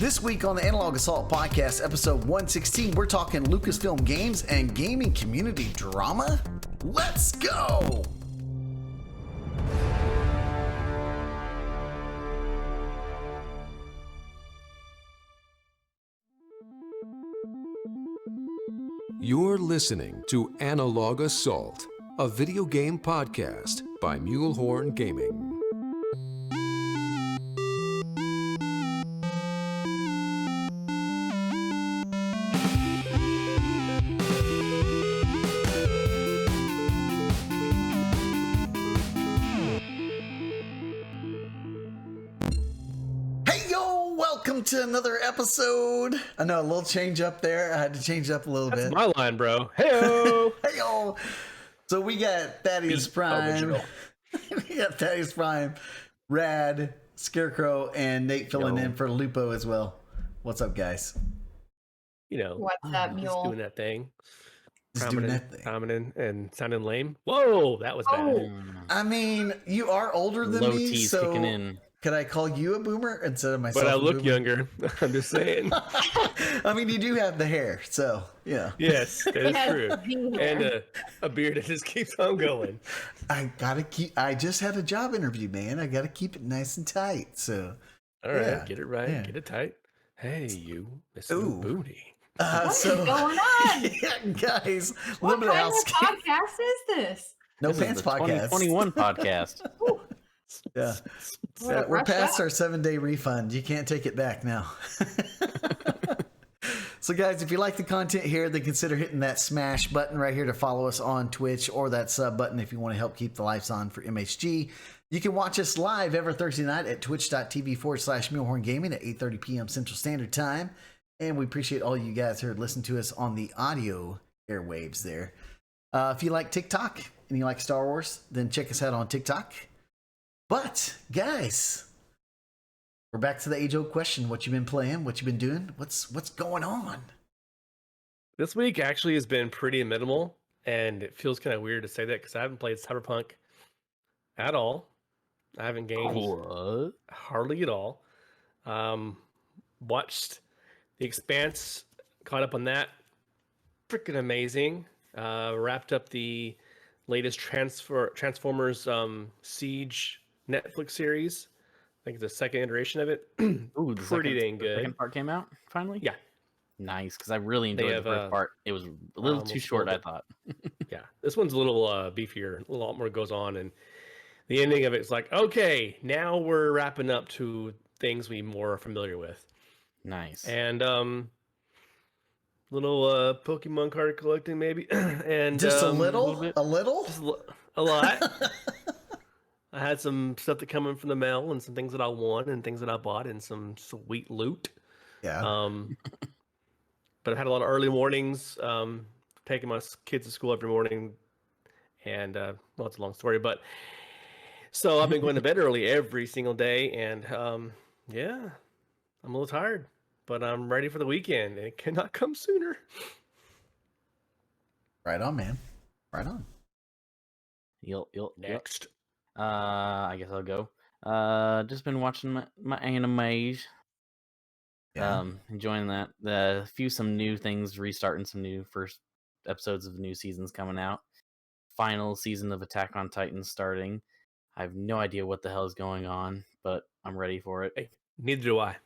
This week on the Analog Assault Podcast, episode 116, we're talking Lucasfilm games and gaming community drama. Let's go! You're listening to Analog Assault, a video game podcast by Mulehorn Gaming. To another episode. I know a little change up there. I had to change up a little bit. That's my line, bro. Hey-o! Hey-o! So we got Thaddeus Prime. We got Thaddeus Prime, Rad, Scarecrow, and Nate filling in for Lupo as well. What's up, guys? You know, what's up, Mule? Just doing that thing. Just doing that thing. Prominent and sounding lame. Whoa, that was bad. I mean, you are older than Low me, T's so kicking in. Could I call you a boomer instead of myself? But I look boomer? younger. I'm just saying. I mean, you do have the hair, so yeah. Yes, that is true. the And a beard that just keeps on going. I just had a job interview, man. I gotta keep it nice and tight. So, All right, yeah, get it right, yeah. get it tight. Hey, you, Mr. Ooh. Booty. What's going on? Yeah, guys, a What little bit kind of of housekeeping. podcast is this? No This is Pants the podcast. 2021 podcast. Yeah, What, we're rush past hour? our 7-day refund. You can't take it back now. So, guys, if you like the content here, then consider hitting that smash button right here to follow us on Twitch, or that sub button if you want to help keep the lights on for MHG. You can watch us live every Thursday night at twitch.tv/Mulehorn Gaming at 8:30 p.m. Central Standard Time. And we appreciate all you guys who are listening to us on the audio airwaves there. If you like TikTok and you like Star Wars, then check us out on TikTok. But, guys, we're back to the age-old question. What you been playing? What you been doing? What's going on? This week actually has been pretty minimal, and it feels kind of weird to say that because I haven't played Cyberpunk at all. I haven't gained What? hardly at all. Watched The Expanse, caught up on that. Freaking amazing. Wrapped up the latest Transformers Siege Netflix series. I think the second iteration of it. Ooh, the Pretty dang The good. second part came out finally. Yeah. Nice, because I really enjoyed have, the first part. It was a little too almost short, I spoiled thought. Yeah, this one's a little beefier. A lot more goes on, and the ending of it's like, okay, now we're wrapping up to things we more are familiar with. Nice. And little Pokemon card collecting maybe, and Just a bit. little? A little? Just a lot. I had some stuff that come in from the mail, and some things that I won, and things that I bought, and some sweet loot. Yeah. But I've had a lot of early mornings, taking my kids to school every morning, and well, it's a long story, but so I've been going to bed early every single day, and yeah, I'm a little tired, but I'm ready for the weekend, and it cannot come sooner. Right on, man. Right on. You'll Next. I guess I'll go. Just been watching my animes. Yeah. Enjoying that. Some new things, restarting some new first episodes of new seasons coming out. Final season of Attack on Titan starting. I have no idea what the hell is going on, but I'm ready for it. Hey, neither do I.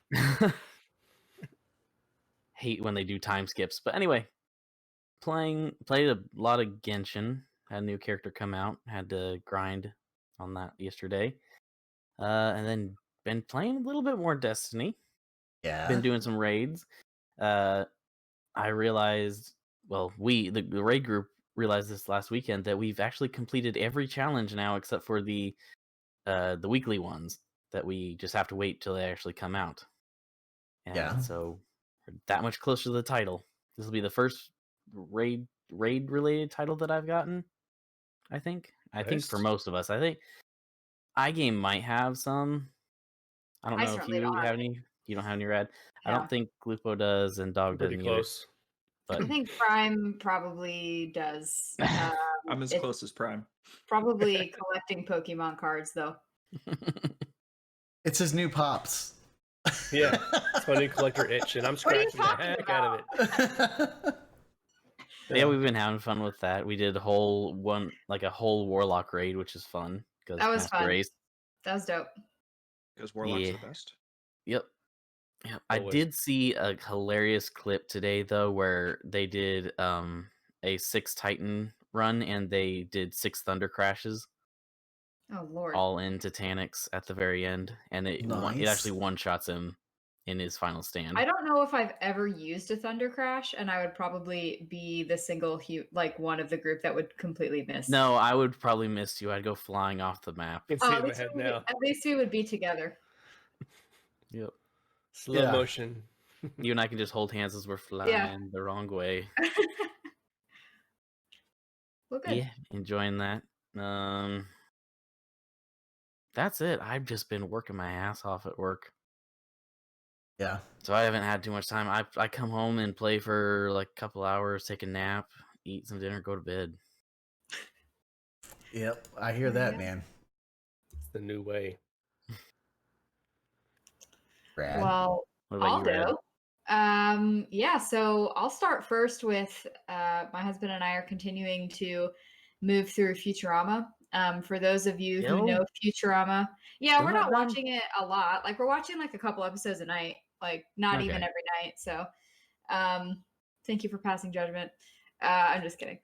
Hate when they do time skips, but anyway, played a lot of Genshin. Had a new character come out. Had to grind on that yesterday, and then been playing a little bit more Destiny. Yeah. Been doing some raids. I realized, well, the raid group realized this last weekend that we've actually completed every challenge now except for the weekly ones that we just have to wait till they actually come out. And Yeah. so we're that much closer to the title. This will be the first raid related title that I've gotten. I think for Nice. most of us. I think iGame might have some. I don't I know if certainly you don't have have any. You don't have any red. I No. don't think Lupo does, and Dog Pretty doesn't either. close. But I think Prime probably does. I'm as it's close as Prime. Probably collecting Pokemon cards, though. It's his new pops. Yeah, Tony Collector itch, and I'm What are you scratching the talking heck out of it. Yeah, we've been having fun with that. We did a whole warlock raid, which is fun because That was Master fun. Race. That was dope. Because Warlock's Yeah. the best. Yep. Yep. I Always. did see a hilarious clip today though, where they did a 6 Titan run and they did 6 Thunder Crashes Oh Lord. all in Titanics at the very end, and it Nice. actually one shots him in his final stand. I don't know if I've ever used a Thunder Crash, and I would probably be the single one of the group that would completely miss. No, I would probably miss you. I'd go flying off the map. I can see Oh, it at, in my least head we would, now. at least we would be together. Yep. Slow Yeah. motion. You and I can just hold hands as we're flying the wrong way. Well, good. Yeah, enjoying that. That's it. I've just been working my ass off at work, Yeah. so I haven't had too much time. I come home and play for like a couple hours, take a nap, eat some dinner, go to bed. Yep. I hear that, Yeah. man. It's the new way. Brad. Well, What about you, Red? Yeah, so I'll start first with my husband and I are continuing to move through Futurama. For those of you who know Futurama, yeah, we're Still not not done? watching it a lot. Like we're watching like a couple episodes a night, like not even Okay. every night. So, thank you for passing judgment. I'm just kidding.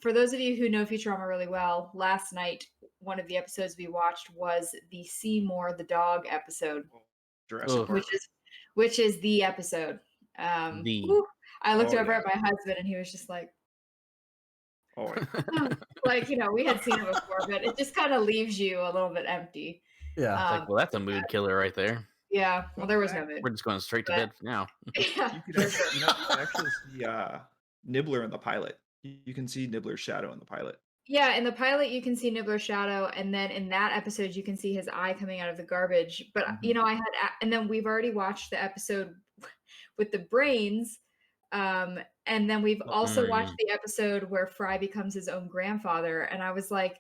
For those of you who know Futurama really well, last night one of the episodes we watched was the Seymour the dog episode, Jurassic Ugh. Park. which is the episode. The- whew, I looked Oh, over yeah. at my husband and he was just like, Oh, yeah. like, we had seen it before, but it just kind of leaves you a little bit empty. Yeah. Like, well, that's a mood killer right there. Yeah, well, there was no mood. We're just going straight to But- bed for now. Yeah, You could for actually, sure. you can actually see Nibbler in the pilot. You can see Nibbler's shadow in the pilot. Yeah, in the pilot you can see Nibbler's shadow, and then in that episode you can see his eye coming out of the garbage. But and then we've already watched the episode with the brains, and then we've also watched the episode where Fry becomes his own grandfather, and I was like,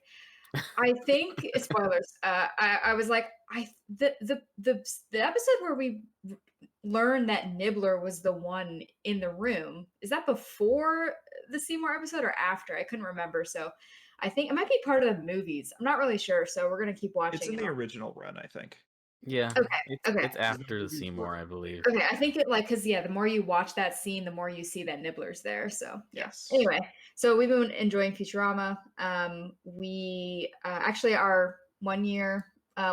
I think spoilers. I was like, the episode where we learned that Nibbler was the one in the room, is that before the Seymour episode or after? I couldn't remember. So I think it might be part of the movies. I'm not really sure. So we're gonna keep watching. It's in it the on- original run, I think. Yeah. Okay, okay. It's after the Seymour, I believe. Okay, I think it because the more you watch that scene, the more you see that Nibbler's there. So Yes. anyway, so we've been enjoying Futurama. We actually our 1 year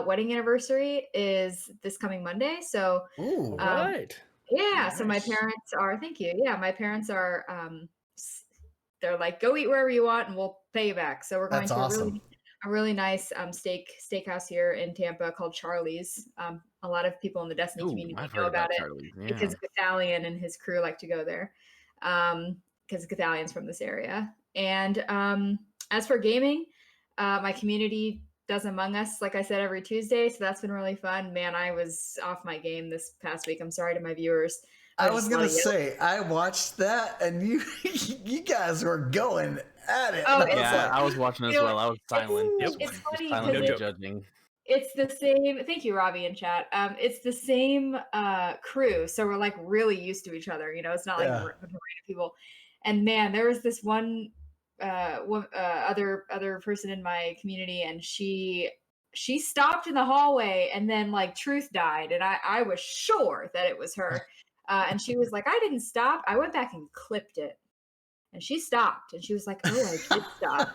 wedding anniversary is this coming Monday. So Ooh. Right. yeah, so my Nice. parents are, thank you. Yeah, my parents are they're like, go eat wherever you want and we'll pay you back. So we're going That's to awesome. a really nice steakhouse here in Tampa called Charlie's. A lot of people in the Destiny Ooh, community I've know heard about it Charlie. Yeah. because Gathalion and his crew like to go there. Because Gathalion's from this area. And as for gaming, my community does Among Us, like I said, every Tuesday. So that's been really fun. Man, I was off my game this past week. I'm sorry to my viewers. I was just gonna wanna yell. say I watched that and you you guys were going at it. Oh, And I was Yeah, like, I was watching as You know, well. I was silent. it's Just funny silently because judging. It's the same. Thank you, Robbie in chat. It's the same crew, so we're like really used to each other. It's not like Yeah. we're random people. And man, there was this one other person in my community, and she stopped in the hallway, and then like Truth died, and I was sure that it was her. And she was like, I didn't stop. I went back and clipped it. And she stopped, and she was like, oh, I did stop.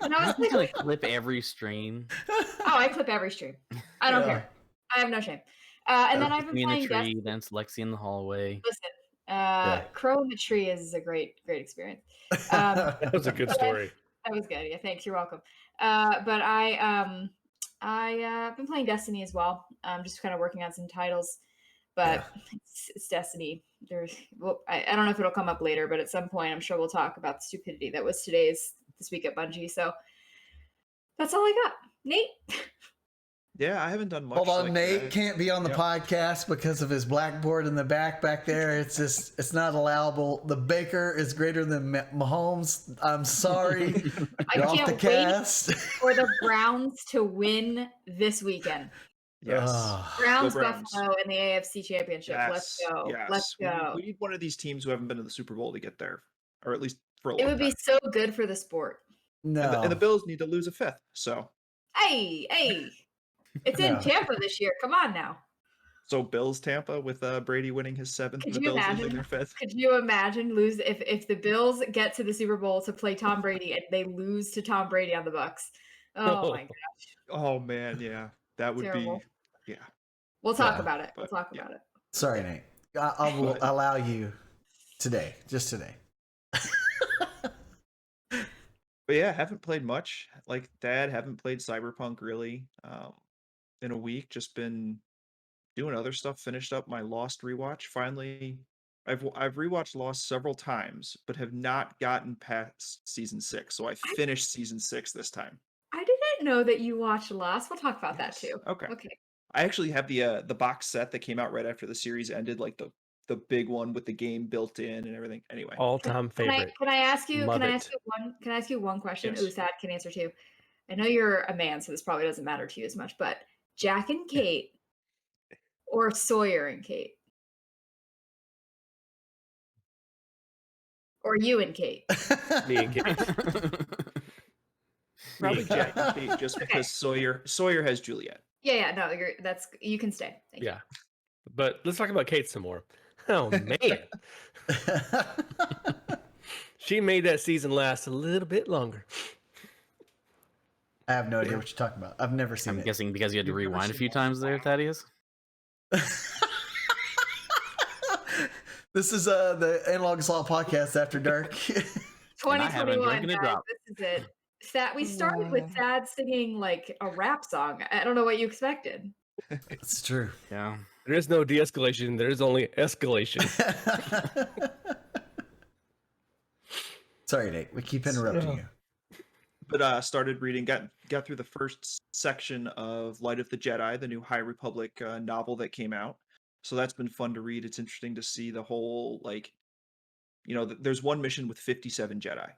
And I was I'm like, gonna clip every stream. oh, I clip every stream. I don't Yeah. care. I have no shame. And then I've been Me in the playing tree, Destiny. then it's Lexi in the hallway. Listen, Crow in the Tree is a great experience. That was a good story. That was good. Yeah, thanks. You're welcome. But I been playing Destiny as well. Just kind of working on some titles. But it's Destiny. I don't know if it'll come up later, but at some point I'm sure we'll talk about the stupidity that was this week at Bungie. So that's all I got. Nate? Yeah, I haven't done much. Hold on, like Nate that. can't be on the Yep. podcast because of his blackboard in the back there. It's not allowable. The Baker is greater than Mahomes. I'm sorry. I You're off can't the wait cast. for the Browns to win this weekend. Yes. Browns, Browns. Buffalo, in the AFC Championship. Let's Yes. go. Yes. Let's go. We need one of these teams who haven't been to the Super Bowl to get there, or at least for a It long would be time. so good for the sport. No. And the Bills need to lose a fifth. So Hey, it's in No. Tampa this year. Come on now. Bills Tampa with Brady winning his 7th, Could and the you Bills losing imagine? their 5th. Could you imagine lose if the Bills get to the Super Bowl to play Tom Brady and they lose to Tom Brady on the Bucks? Oh my gosh, Oh man, yeah, that would terrible. be, yeah. We'll talk Yeah. about it. We'll But, talk yeah. about it. Sorry, Nate. I will But- allow you today, just today. But yeah, haven't played much. Like Dad, haven't played Cyberpunk really in a week. Just been doing other stuff. Finished up my Lost rewatch. Finally, I've rewatched Lost several times, but have not gotten past season 6. So I finished season 6 this time. I didn't know that you watched Lost. We'll talk about that Yes. too. Okay. Okay. I actually have the box set that came out right after the series ended, like the big one with the game built in and everything. Anyway, All-time favorite. Can I ask you? Love Can I it. ask you one? Can I ask you one question? Yes. Ooh, Sad can answer too. I know you're a man, so this probably doesn't matter to you as much. But Jack and Kate, or Sawyer and Kate, or you and Kate. Me and Kate. probably Me. Jack and Kate, just Okay. because Sawyer has Juliet. Yeah. No, you can stay. Thank you. Yeah. But let's talk about Kate some more. Oh man. She made that season last a little bit longer. I have no idea what you're talking about. I've never seen I'm it. guessing because you had to You've never rewind a seen few Lost? times there, Thaddeus. This is the Analog Law podcast after dark. And I haven't 2021, drinking a guys. drop. This is it. Sad. We started with Sad singing like a rap song. I don't know what you expected. It's true. Yeah. There is no de-escalation. There is only escalation. Sorry, Nate. We keep interrupting you. But started reading, got through the first section of Light of the Jedi, the new High Republic novel that came out. So that's been fun to read. It's interesting to see the whole, like, there's one mission with 57 Jedi.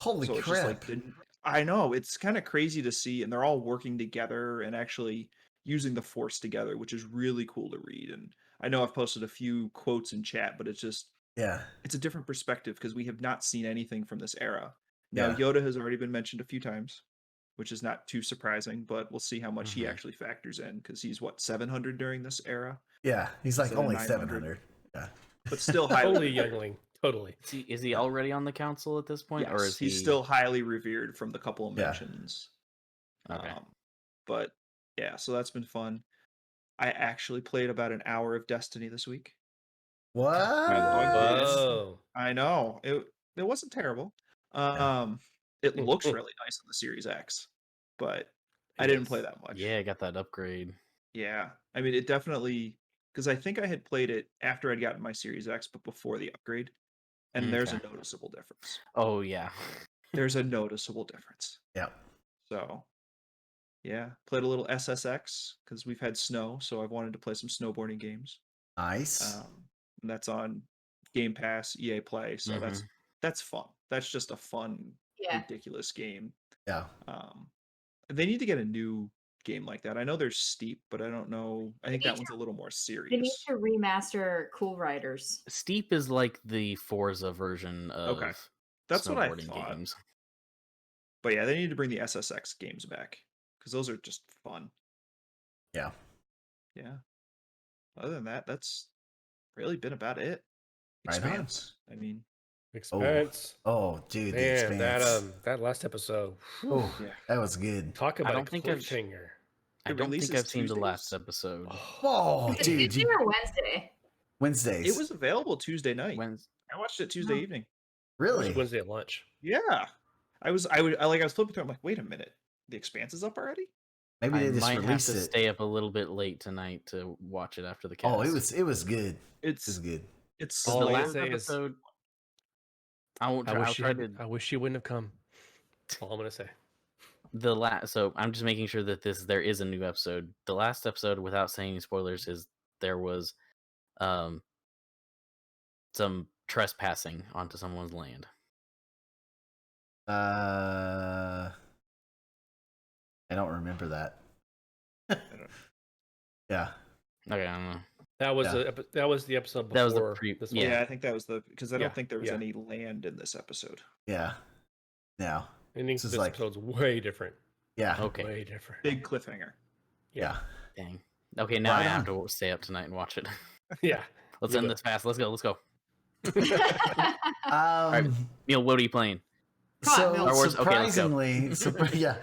Holy So it's crap. just like I know, it's kind of crazy to see, and they're all working together and actually using the Force together, which is really cool to read. And I know I've posted a few quotes in chat, but it's Yeah. a different perspective because we have not seen anything from this era. Now Yeah. Yoda has already been mentioned a few times, which is not too surprising, but we'll see how much he Mhm. actually factors in because he's 700 during this era, Yeah. He's like Instead of only 900. 700. but still highly Totally revered. youngling. Totally. Is he already on the council at this point, or Yes, is he? he's still highly revered from the couple of Yeah. mentions. Okay. But yeah, so that's been fun. I actually played about an hour of Destiny this week. What? Whoa. I know it wasn't terrible. It looks really nice on the Series X, but I didn't play that much. Yeah, I got that upgrade. Yeah, I mean, it definitely, because I think I had played it after I'd gotten my Series X, but before the upgrade, and there's a Okay. noticeable difference. Oh yeah. There's a noticeable difference. Yeah. So, yeah, played a little SSX because we've had snow, so I've wanted to play some snowboarding games. Nice. And that's on Game Pass, EA Play, so that's fun. That's just a fun, Yeah. ridiculous game. Yeah. They need to get a new game like that. I know there's Steep, but I don't know. I think that one's a little more They need serious. to remaster Cool Riders. Steep is like the Forza version of That's what I snowboarding thought. games. But yeah, they need to bring the SSX games back because those are just fun. Yeah. Yeah. Other than that, that's really been about it. Right on. Expanse. I mean, Expense. Oh, dude, the Man, Expanse. that last episode. Oh, yeah. that was good. Talk about don't a think I've- cliffhanger. I It don't think releases I've seen the last Tuesdays? episode. Oh, Is it dude. Tuesday or Wednesday? Wednesdays. It was available Tuesday night. When's I watched it Tuesday Oh. evening. really. Wednesday at lunch. Yeah. I was flipping through. I'm like, wait a minute. The Expanse is up already? Maybe I they just might have released to it. stay up a little bit late tonight to watch it after the cast. Oh, it was good. It was It's good. it's The All I slow. can last say is- episode. I'll I try to wish she wouldn't have come. That's all I'm gonna say. the last. So I'm just making sure that there is a new episode. The last episode, without saying any spoilers, is there was some trespassing onto someone's land. I don't remember that. Yeah. Okay, I don't know. That was Yeah. that was the episode before That was the this yeah. one. Yeah, I think that was because I Yeah, don't think there was yeah. any land in this episode. Yeah. No. I think This is this like- episode's way different. Yeah. Okay. Way different. Big cliffhanger. Yeah. Dang. Okay, now Right I have on. to stay up tonight and watch it. Yeah. Let's You end will. this fast. Let's go. Let's go. Neil, what are you playing? Come on, So Bill. Star Wars? Okay, let's go.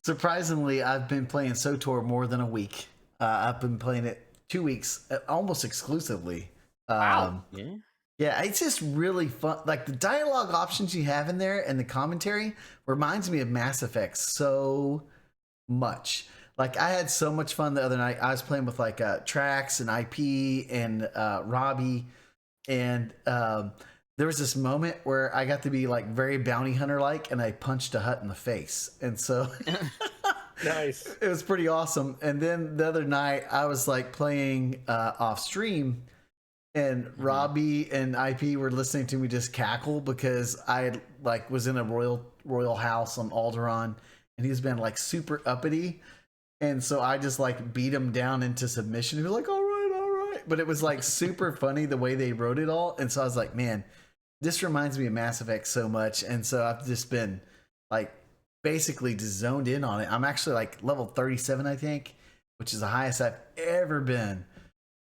surprisingly, I've been playing SWTOR more than a week. I've been playing it 2 weeks, almost exclusively. Wow. Yeah. Yeah, it's just really fun. Like the dialogue options you have in there and the commentary reminds me of Mass Effect so much. Like I had so much fun the other night. I was playing with like Trax and IP and Robbie, and there was this moment where I got to be like very bounty hunter like, and I punched a hut in the face, and so Nice. it was pretty awesome. And then the other night I was like playing off stream, and Robbie and IP were listening to me just cackle because I like was in a royal house on Alderaan, and he's been like super uppity. And so I just like beat him down into submission. He was like, all right. But it was like super funny the way they wrote it all. And so I was like, man, this reminds me of Mass Effect so much. And so I've just been like basically just zoned in on it. I'm actually like level 37, I think, which is the highest I've ever been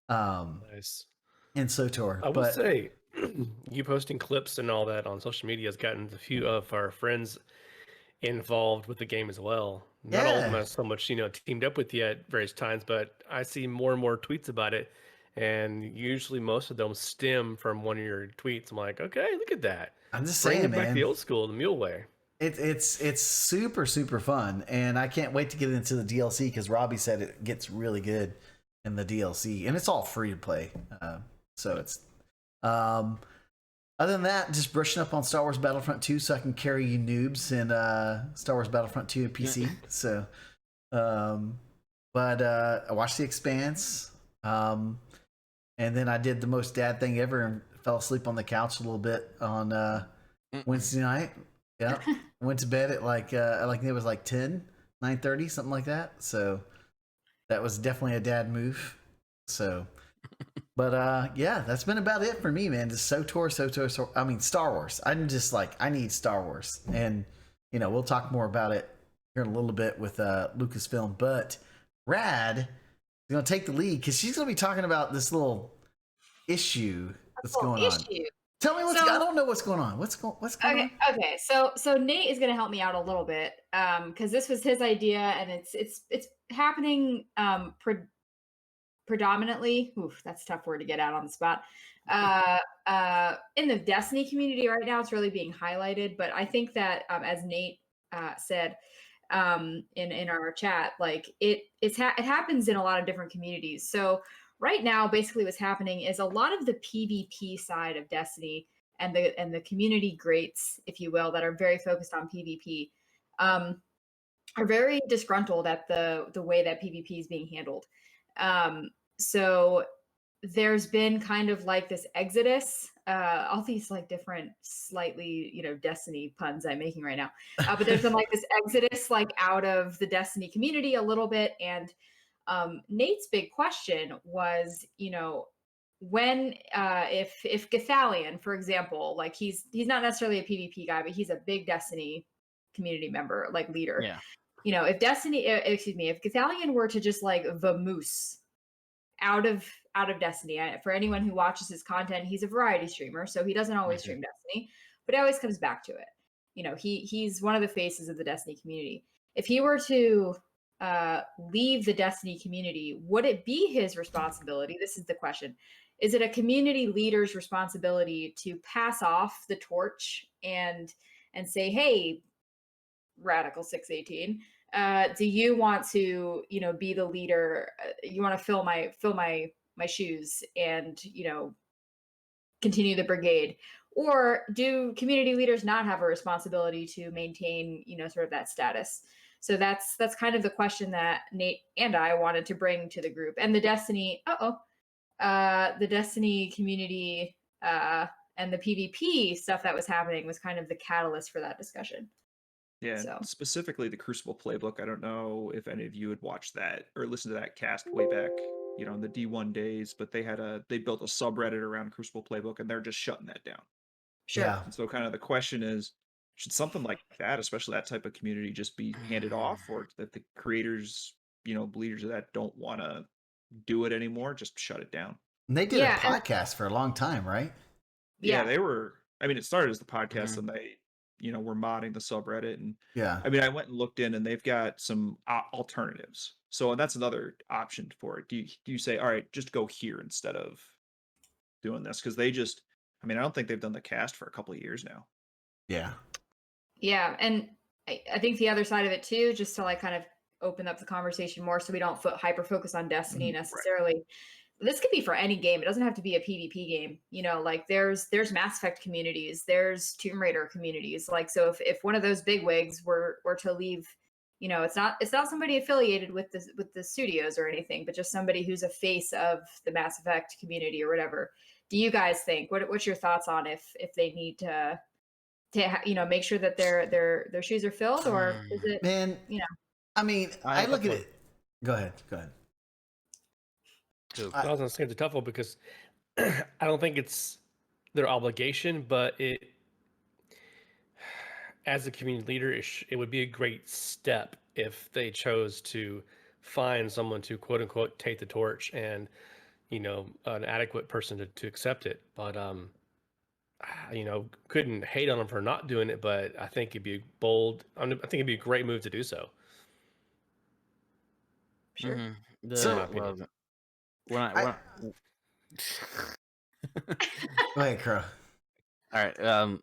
Nice. in SWTOR. I will But say, you posting clips and all that on social media has gotten a few of our friends involved with the game as well. Not all of them Yeah. are so much, teamed up with you at various times, but I see more and more tweets about it. And usually most of them stem from one of your tweets. I'm like, okay, look at that. I'm just Bringing saying, back man, the old school, the mule way. it's super, super fun. And I can't wait to get into the DLC because Robbie said it gets really good in the DLC. And it's all free to play. So it's other than that, just brushing up on Star Wars Battlefront 2 so I can carry you noobs in Star Wars Battlefront 2 and PC. So but I watched The Expanse, and then I did the most dad thing ever and fell asleep on the couch a little bit on Wednesday night. Yeah, went to bed at like it was like 9:30, something like that. So that was definitely a dad move. So but yeah, that's been about it for me, man. Just SWTOR. I mean, Star Wars. I'm just like, I need Star Wars, and we'll talk more about it here in a little bit with Lucasfilm. But Rad is gonna take the lead because she's gonna be talking about this little issue that's going on. Tell me I don't know what's going on. What's going on? Okay. So Nate is going to help me out a little bit because this was his idea, and it's happening predominantly. Oof, that's a tough word to get out on the spot. In the Destiny community right now, it's really being highlighted. But I think that as Nate said in our chat, like it happens in a lot of different communities. So right now, basically what's happening is a lot of the PvP side of Destiny and the community greats, if you will, that are very focused on PvP, are very disgruntled at the way that PvP is being handled. So there's been kind of like this exodus, all these like different slightly, Destiny puns I'm making right now. But there's been like this exodus like out of the Destiny community a little bit. And Nate's big question was, when if Gathalion, for example, like he's not necessarily a PvP guy, but he's a big Destiny community member, like leader. Yeah. If if Gathalion were to just like vamoose out of Destiny, for anyone who watches his content, he's a variety streamer, so he doesn't always stream Destiny, but he always comes back to it. He's one of the faces of the Destiny community. If he were to leave the Destiny community, would it be his responsibility? This is the question. Is it a community leader's responsibility to pass off the torch and say, hey, Radical 618, do you want to, be the leader? You want to fill my shoes and, continue the brigade? Or do community leaders not have a responsibility to maintain, sort of that status? So that's kind of the question that Nate and I wanted to bring to the group. And the Destiny, the Destiny community and the PvP stuff that was happening was kind of the catalyst for that discussion. Yeah, So specifically the Crucible playbook. I don't know if any of you had watched that or listened to that cast way back, in the D1 days, but they built a subreddit around Crucible playbook and they're just shutting that down. sure. Yeah. And so kind of the question is, should something like that, especially that type of community, just be handed off, or that the creators, leaders of that don't want to do it anymore, just shut it down? And they did Yeah, a podcast for a long time, right? Yeah, Yeah. it started as the podcast Mhm. and they, were modding the subreddit. And Yeah. I mean, I went and looked in and they've got some alternatives. So that's another option for it. Do you say, all right, just go here instead of doing this? Because I don't think they've done the cast for a couple of years now. Yeah. Yeah, and I think the other side of it too, just to like kind of open up the conversation more, so we don't hyper focus on Destiny Right. necessarily. This could be for any game. It doesn't have to be a PvP game. Like there's Mass Effect communities, there's Tomb Raider communities. Like, so if one of those bigwigs were to leave, it's not somebody affiliated with the studios or anything, but just somebody who's a face of the Mass Effect community or whatever. Do you guys think? What's your thoughts on if they need to make sure that their shoes are filled, or is it Man, I mean, I look at okay. it. Go ahead. Go ahead. Cool. I was gonna say it's a tough one because I don't think it's their obligation, but as a community leader, it would be a great step if they chose to find someone to quote unquote take the torch and an adequate person to accept it. But couldn't hate on them for not doing it, but I think it'd be bold. I think it'd be a great move to do so. sure? Mhm. So- In my opinion. When Go ahead, Crow. all right,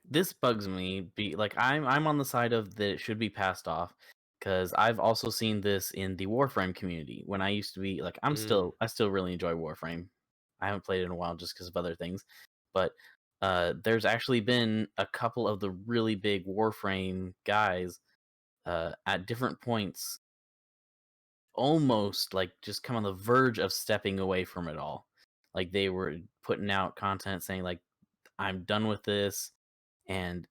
this bugs me. I'm on the side of that it should be passed off, because I've also seen this in the Warframe community. When I used to be like, I still really enjoy Warframe. I haven't played it in a while just because of other things, but there's actually been a couple of the really big Warframe guys at different points, almost like just come on the verge of stepping away from it all. Like they were putting out content saying like, I'm done with this, and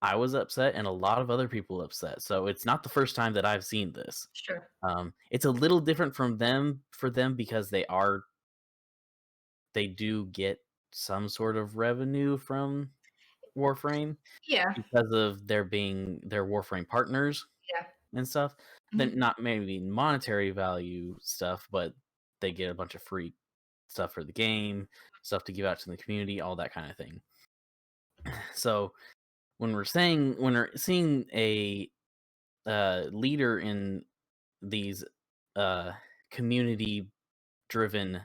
I was upset and a lot of other people upset. So it's not the first time that I've seen this. Sure. It's a little different for them because they do get some sort of revenue from Warframe Yeah. because of their Warframe partners. Yeah. And stuff. Then not maybe monetary value stuff, but they get a bunch of free stuff for the game, stuff to give out to the community, all that kind of thing. So when we're seeing a leader in these community driven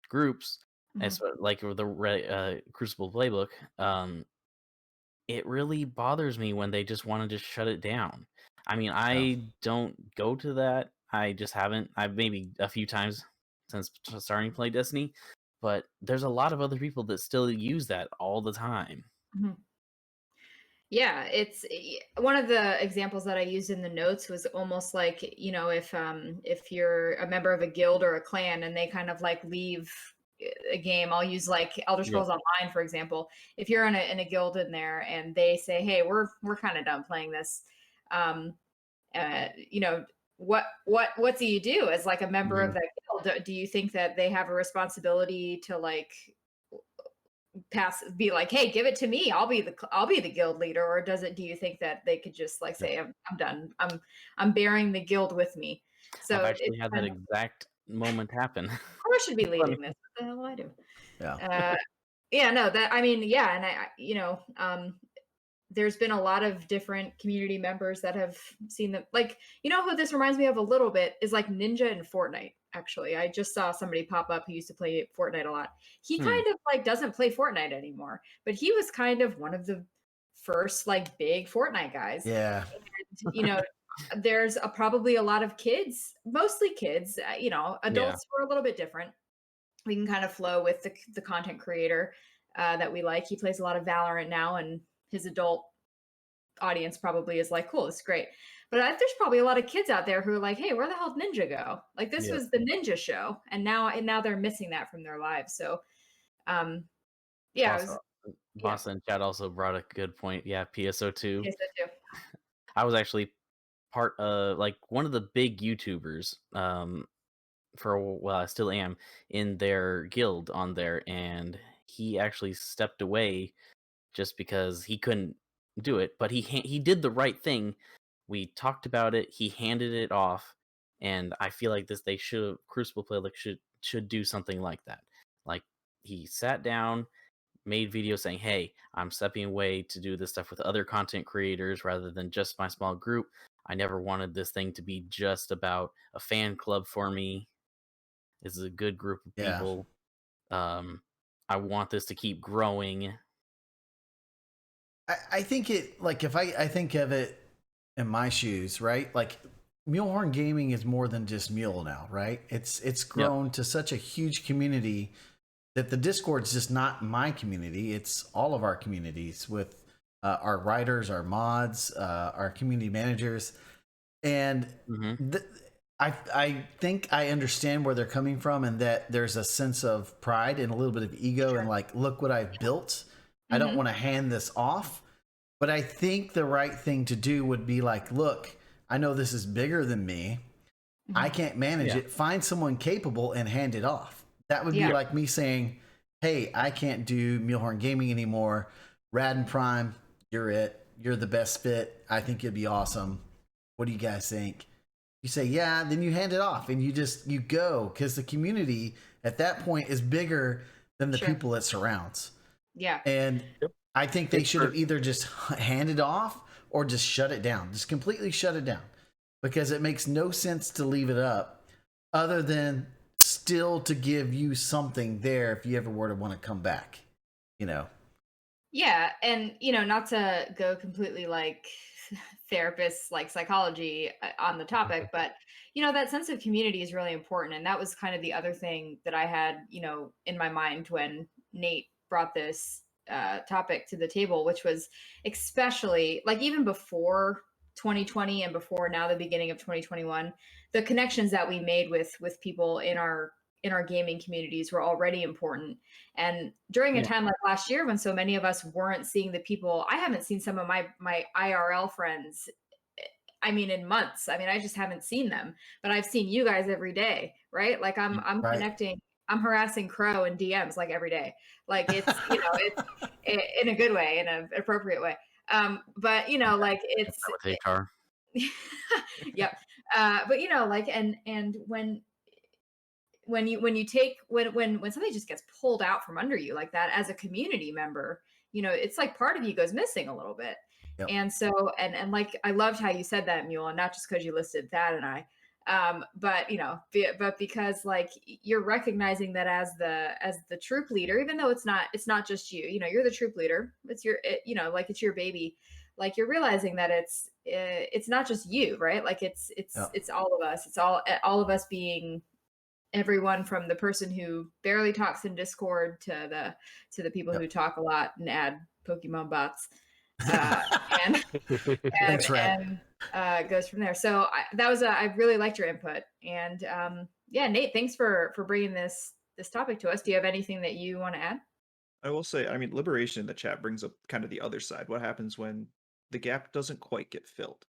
groups, as like the Crucible playbook, it really bothers me when they just want to just shut it down. I mean, I don't go to that. I just haven't. I've maybe a few times since starting to play Destiny, but there's a lot of other people that still use that all the time. Yeah, it's one of the examples that I used in the notes was almost like, if you're a member of a guild or a clan and they kind of like leave a game, I'll use like Elder Scrolls Online, for example. If you're in a guild in there and they say, hey, we're kind of done playing this, what do you do as like a member of that guild? Do you think that they have a responsibility to like be like, hey, give it to me, I'll be the guild leader? Or do you think that they could just like say, I'm done, I'm bearing the guild with me? So I've actually had that exact moment happen. Cora should be leading this. What the hell do I do? And there's been a lot of different community members that have seen them. Like, who this reminds me of a little bit is like Ninja in Fortnite. Actually, I just saw somebody pop up who used to play Fortnite a lot. He kind of like doesn't play Fortnite anymore, but he was kind of one of the first like big Fortnite guys. Yeah. And, there's probably a lot of kids, mostly kids, adults were a little bit different. We can kind of flow with the content creator that we like. He plays a lot of Valorant now, and his adult audience probably is like, cool, it's great. But there's probably a lot of kids out there who are like, hey, where the hell did Ninja go? Like, this was the Ninja show, and now they're missing that from their lives. So, Boss in chat also brought a good point. Yeah, PSO2. Yes, I do. I was actually part of like one of the big YouTubers I still am in their guild on there, and he actually stepped away just because he couldn't do it, but he did the right thing. We talked about it, he handed it off, and I feel like they should Crucible Play should do something like that. Like he sat down, made videos saying, "Hey, I'm stepping away to do this stuff with other content creators rather than just my small group. I never wanted this thing to be just about a fan club for me. This is a good group of Yeah. people. I want this to keep growing." I think it, like, if I think of it in my shoes, right? Like, Mulehorn Gaming is more than just Mule now, right? It's grown to such a huge community that the Discord's just not my community. It's all of our communities with our writers, our mods, our community managers. And I think I understand where they're coming from, and that there's a sense of pride and a little bit of ego and like, look what I've built. I don't want to hand this off. But I think the right thing to do would be like, look, I know this is bigger than me. I can't manage it. Find someone capable and hand it off. That would be like me saying, hey, I can't do Mulehorn Gaming anymore. Rad and Prime, you're it. You're the best fit. I think it'd be awesome. What do you guys think? You say, yeah, then you hand it off and you go, because the community at that point is bigger than the people it surrounds. Yeah. And I think they should have either just handed off or just shut it down. Just completely shut it down. Because it makes no sense to leave it up other than still to give you something there if you ever were to want to come back, you know? Yeah. And, not to go completely like therapists, like psychology on the topic, but, that sense of community is really important. And that was kind of the other thing that I had, in my mind when Nate brought this topic to the table, which was especially like even before 2020 and before now the beginning of 2021, the connections that we made with people in our gaming communities were already important. And during a time like last year when so many of us weren't seeing the people, I haven't seen some of my IRL friends, in months. I just haven't seen them, but I've seen you guys every day, right? Like I'm Right. connecting, I'm harassing Crow in DMs like every day. Like it's, it's in a good way, in an appropriate way. But like it's With HR. yep. But like, and when somebody just gets pulled out from under you like that as a community member, it's like part of you goes missing a little bit. Yep. And so, and like, I loved how you said that, Mule, and not just because you listed Thad and I, but because like you're recognizing that as the troop leader, even though it's not just you, you're the troop leader, it's your, like it's your baby, like you're realizing that it's not just you, right? Like it's all of us. It's all of us being everyone from the person who barely talks in Discord to the people who talk a lot and add Pokemon bots. And Thanks, Rad. and goes from there. So I really liked your input, and Nate, thanks for bringing this topic to us. Do you have anything that you want to add? I will say, Liberation in the chat brings up kind of the other side. What happens when the gap doesn't quite get filled?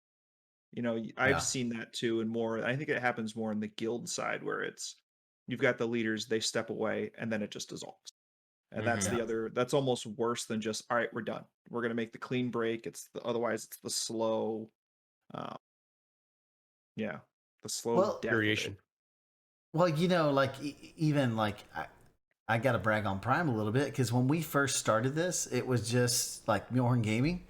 I've seen that too, and more. I think it happens more in the guild side where it's you've got the leaders, they step away, and then it just dissolves. And that's the other. That's almost worse than just, all right, we're done. We're gonna make the clean break. Otherwise it's the slow, the slow death of it. Variation. Well, like even like I got to brag on Prime a little bit, because when we first started this, it was just like Mulehorn Gaming.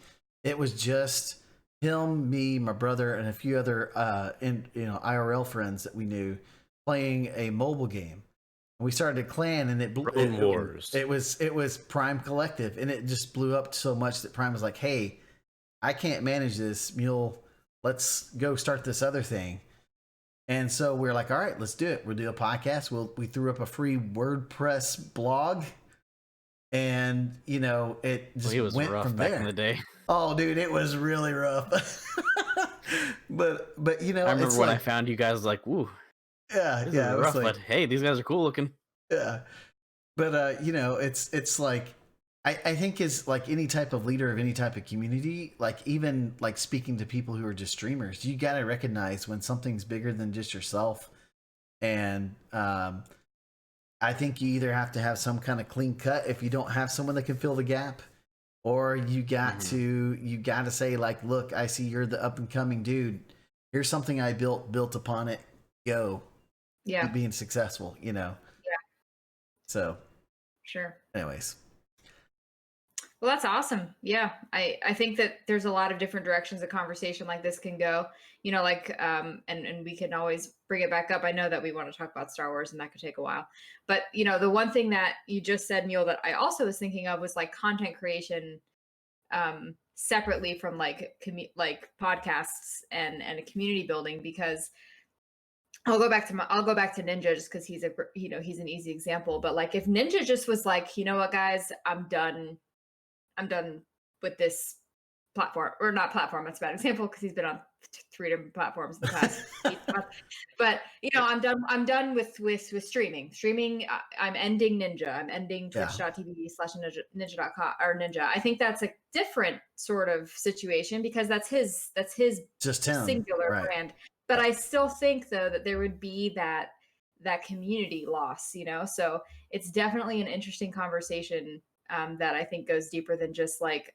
It was just him, me, my brother, and a few other IRL friends that we knew playing a mobile game. We started a clan, and it was Prime Collective, and it just blew up so much that Prime was like, hey, I can't manage this, Mule, let's go start this other thing. And so we're like, all right, let's do it. We'll do a podcast. We threw up a free WordPress blog, and it just went rough from back there. in the day. Oh, dude, it was really rough. but I remember it's when like, I found you guys, like, woo, yeah, this yeah, is it rough, was like, but hey, these guys are cool looking. yeah. But it's like, I think is like any type of leader of any type of community, like even like speaking to people who are just streamers, you got to recognize when something's bigger than just yourself. And I think you either have to have some kind of clean cut if you don't have someone that can fill the gap, or you got to say like, look, I see you're the up and coming dude. Here's something I built upon it. Go. Yeah. Keep being successful, you know? Yeah. So. Sure. Anyways. Well, that's awesome. Yeah. I think that there's a lot of different directions a conversation like this can go, you know, like, and we can always bring it back up. I know that we want to talk about Star Wars and that could take a while, but you know, the one thing that you just said, Neil, that I also was thinking of was like content creation, separately from like podcasts and a community building, because I'll go back to Ninja just because he's he's an easy example. But like if Ninja just was like, you know what, guys, I'm done with this platform, or not platform. That's a bad example because he's been on 3 different platforms in the past 8 months. But you know, I'm done with streaming. I'm ending Ninja. I'm ending twitch.tv/ninja.com or Ninja. I think that's a different sort of situation because that's his Just him, singular right. brand. But I still think though that there would be that community loss, you know? So it's definitely an interesting conversation that I think goes deeper than just like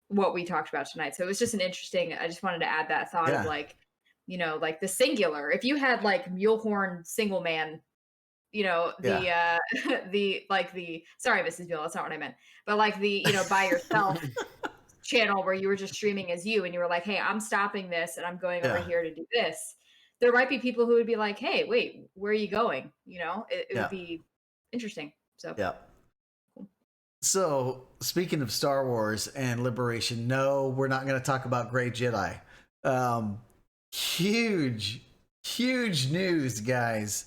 what we talked about tonight. So it was just I just wanted to add that thought of like, you know, like the singular. If you had like Mulehorn single man, you know, sorry, Mrs. Mule, that's not what I meant. But like the, you know, by yourself channel where you were just streaming as you and you were like, hey, I'm stopping this and I'm going over here to do this. There might be people who would be like, hey, wait, where are you going? You know, it would be interesting. So yeah. So, speaking of Star Wars and Liberation, no, we're not going to talk about Grey Jedi. Huge news, guys.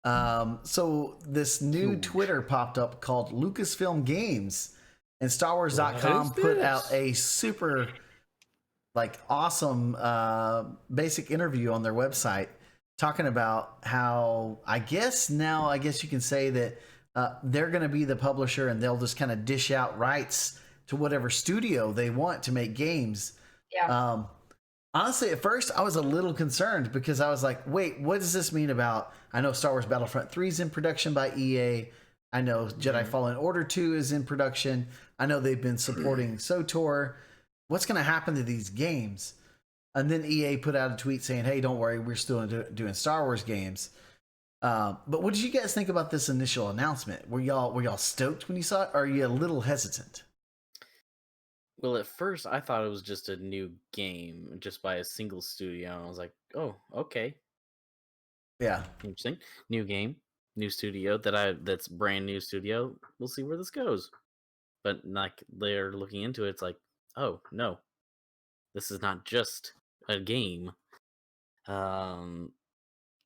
So, this new Twitter popped up called Lucasfilm Games, and StarWars.com put out a super, like, awesome basic interview on their website talking about how, I guess you can say that they're going to be the publisher and they'll just kind of dish out rights to whatever studio they want to make games. Yeah. Honestly, at first I was a little concerned because I was like, wait, what does this mean about, I know Star Wars Battlefront 3 is in production by EA. I know Jedi Fallen Order 2 is in production. I know they've been supporting SWTOR. What's going to happen to these games? And then EA put out a tweet saying, hey, don't worry, we're still doing Star Wars games. But what did you guys think about this initial announcement? Were y'all stoked when you saw it, or are you a little hesitant? Well, at first I thought it was just a new game, just by a single studio. And I was like, oh, okay. Yeah. Interesting. New game, new studio that's brand new studio. We'll see where this goes. But like they're looking into it, it's like, oh no, this is not just a game.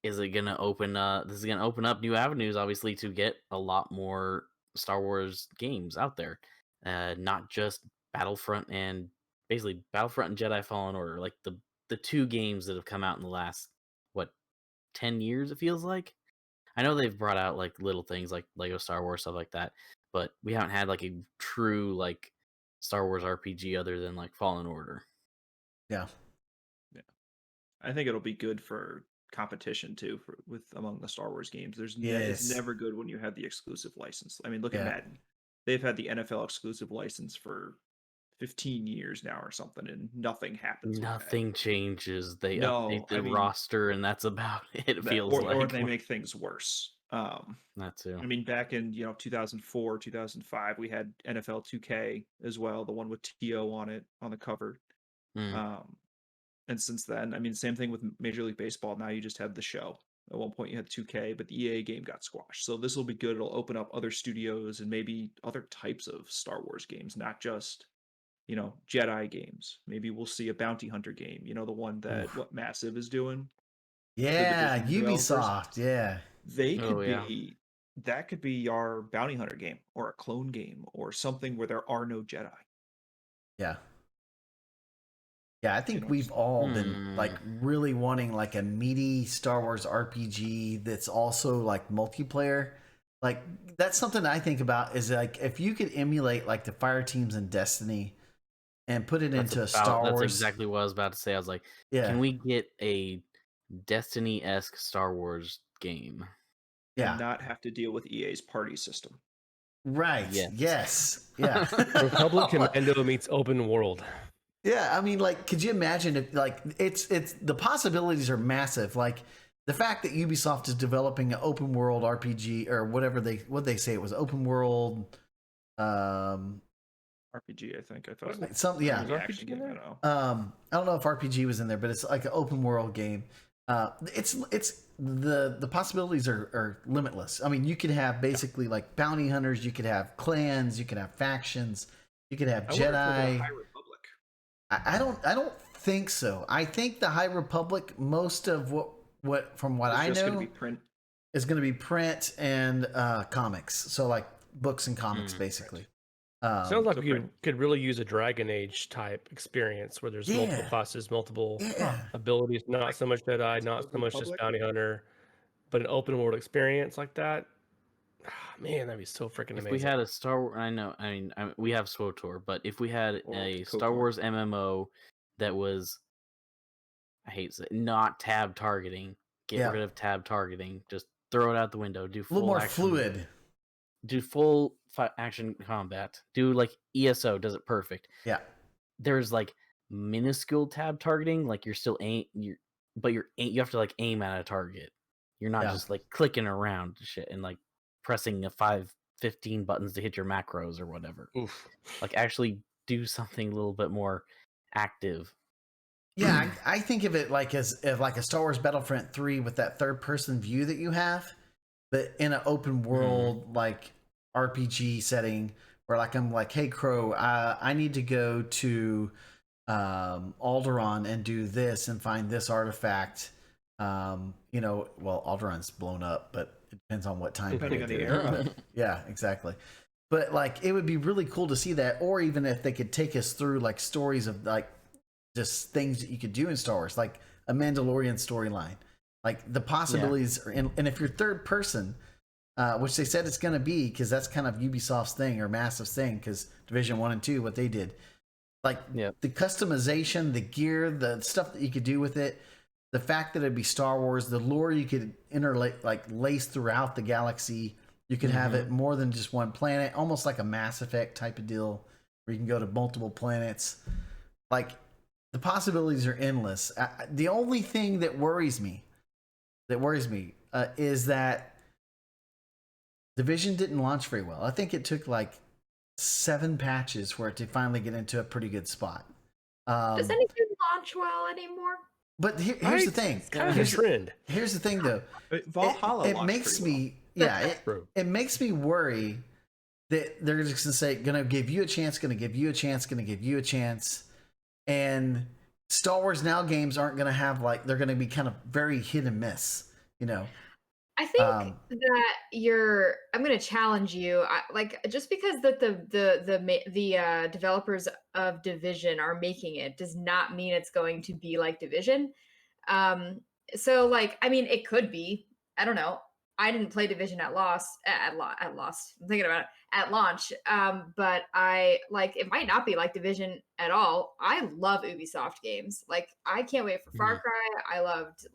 Is it gonna open up? This is gonna open up new avenues, obviously, to get a lot more Star Wars games out there, not just Battlefront and Jedi Fallen Order, like the 2 games that have come out in the last 10 years. It feels like. I know they've brought out like little things like Lego Star Wars, stuff like that, but we haven't had like a true like Star Wars RPG other than like Fallen Order. Yeah. I think it'll be good for competition too with among the Star Wars games. It's never good when you have the exclusive license. I mean, look at Madden. They've had the NFL exclusive license for 15 years now or something, and nothing happens. Nothing changes. They update the roster, and that's about it. It feels like, or they make things worse. That too. I mean, back in 2004, 2005, we had NFL 2K as well, the one with T.O. on it on the cover. And since then, I mean, same thing with Major League Baseball. Now you just have the show. At one point you had 2K, but the EA game got squashed. So this will be good. It'll open up other studios and maybe other types of Star Wars games, not just, Jedi games. Maybe we'll see a bounty hunter game, the one that Massive is doing. Yeah, Ubisoft. Yeah. They could be, that could be our bounty hunter game or a clone game or something where there are no Jedi. Yeah. Yeah, I think we've all been like really wanting like a meaty Star Wars RPG that's also like multiplayer. Like that's something I think about is like if you could emulate like the fire teams in Destiny and put it into a Star That's Wars. exactly what I was about to say. I was like, Yeah. can we get a Destiny-esque Star Wars game? Yeah. And not have to deal with EA's party system. Right. Yes. Yes. Yeah. Republic Commando meets open world. Yeah, I mean, like, could you imagine if, like, it's the possibilities are massive. Like, the fact that Ubisoft is developing an open world RPG or whatever they say it was open world, RPG, I think. I thought. some yeah. Was RPG in there? I don't know. I don't know if RPG was in there, but it's like an open world game. It's the possibilities are limitless. I mean, you could have basically like bounty hunters, you could have clans, you could have factions, you could have I wonder if we'll get a Jedi. High Republic. I don't think so. I think the High Republic, most of what from what It's I just know going to be print. is going to be print and comics. So like books and comics, basically. Sounds like so we print. could really use a Dragon Age type experience where there's multiple Yeah. classes, multiple Yeah. abilities, not so much Jedi, not so Old much just Republic? bounty hunter, but an open world experience like that. Man, that'd be so freaking If amazing. we had a Star Wars, we have SWTOR, but if we had Or a KOTOR. Star Wars MMO that was, I hate to say, not tab targeting, get Yeah. rid of tab targeting, just throw it out the window, do A full little more action, fluid. do full action combat, do like ESO does it perfect. Yeah. There's like minuscule tab targeting, like you're still you have to like aim at a target. You're not Yeah. just like clicking around shit and like pressing a 15 buttons to hit your macros or whatever. Oof. Like actually do something a little bit more active. Yeah, I think of it like as like a Star Wars Battlefront 3 with that third person view that you have, but in an open world like RPG setting where like I'm like, hey Crow, I need to go to Alderaan and do this and find this artifact. Well, Alderaa's blown up, but it depends on what time Depending period on the they're in. era. Yeah, exactly. But like it would be really cool to see that, or even if they could take us through like stories of like just things that you could do in Star Wars, like a Mandalorian storyline. Like the possibilities are in, and if you're third person, which they said it's going to be, because that's kind of Ubisoft's thing or Massive's thing, because Division 1 and 2, what they did, like the customization, the gear, the stuff that you could do with it, the fact that it'd be Star Wars, the lore you could lace throughout the galaxy. You could have it more than just one planet, almost like a Mass Effect type of deal, where you can go to multiple planets. Like the possibilities are endless. The only thing that worries me is that Division didn't launch very well. I think it took like 7 patches for it to finally get into a pretty good spot. Does anything launch well anymore? But here's the thing. It's kind of a trend. Here's the thing, though. Valhalla It launched makes pretty me, yeah, True. it makes me worry that they're just gonna say, gonna give you a chance, gonna give you a chance, gonna give you a chance, and Star Wars Now games aren't gonna have like, they're gonna be kind of very hit and miss, you know. I think that I'm going to challenge you. Just because that the developers of Division are making it does not mean it's going to be like Division. So like, I mean, it could be. I don't know. I didn't play Division at Lost. I'm thinking about it at launch. But it might not be like Division at all. I love Ubisoft games. Like, I can't wait for Far Cry. I loved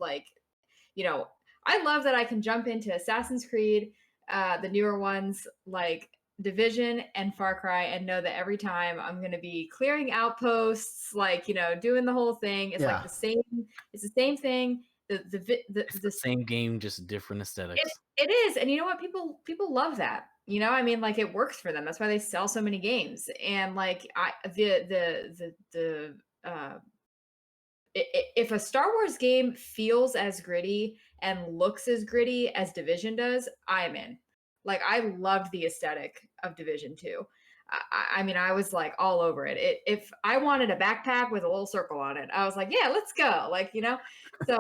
I love that I can jump into Assassin's Creed, the newer ones like Division and Far Cry, and know that every time I'm going to be clearing outposts, doing the whole thing. It's like the same. It's the same thing. The same game, just different aesthetics. It is, and you know what? People love that. I mean, like it works for them. That's why they sell so many games. And if a Star Wars game feels as gritty and looks as gritty as Division does, I'm in. Like, I loved the aesthetic of Division 2. I mean, I was like all over it. If I wanted a backpack with a little circle on it, I was like, yeah, let's go. So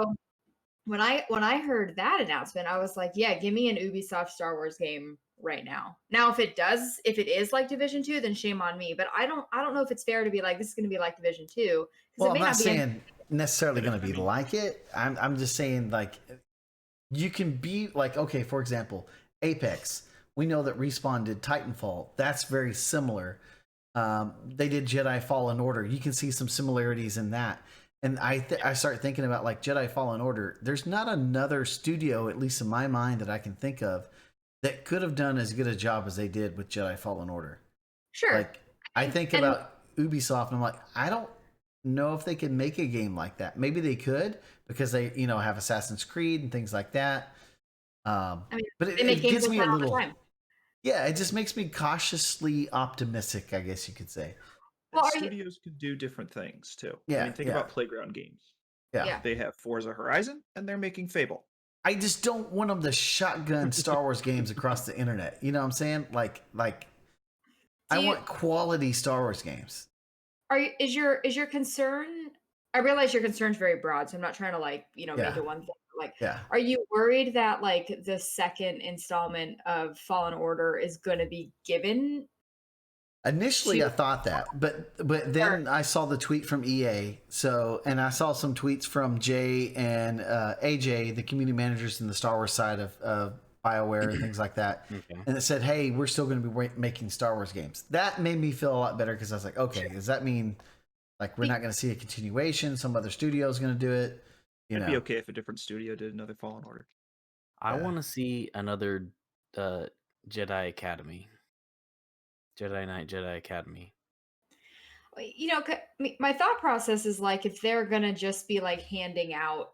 when I heard that announcement, I was like, yeah, give me an Ubisoft Star Wars game right now. Now, if it is like Division 2, then shame on me. But I don't know if it's fair to be like, this is going to be like Division 2. Well, I'm not saying necessarily going to be like it. I'm just saying, like, you can be like, okay, for example, Apex we know that Respawn did Titanfall. That's very similar. They did Jedi Fallen Order. You can see some similarities in that. And I start thinking about like Jedi Fallen Order. There's not another studio, at least in my mind, that I can think of that could have done as good a job as they did with Jedi Fallen Order. Sure. Like I think about Ubisoft, and I'm like, I don't know if they can make a game like that. Maybe they could because they, have Assassin's Creed and things like that. I mean, But they make it games gives like me that a all the little, time. yeah, it just makes me cautiously optimistic, I guess you could say. Well, And are you, studios can do different things too. Yeah, I mean, think yeah. about Playground Games. Yeah. Yeah. They have Forza Horizon, and they're making Fable. I just don't want them to shotgun Star Wars games across the internet. You know what I'm saying? Like I want quality Star Wars games. is your concern? I realize your concern's very broad, so I'm not trying to make Yeah. it one thing. Like, Yeah. are you worried that like the second installment of Fallen Order is going to be given? Initially, I thought that, but then I saw the tweet from EA. So, and I saw some tweets from Jay and AJ, the community managers in the Star Wars side of BioWare and things like that. Okay. And it said, "Hey, we're still going to be making Star Wars games." That made me feel a lot better because I was like, "Okay, does that mean like we're not going to see a continuation? Some other studio is going to do it?" It'd be okay if a different studio did another Fallen Order. I Yeah. want to see another Jedi Academy. Jedi Knight, Jedi Academy. My thought process is like if they're going to just be like handing out,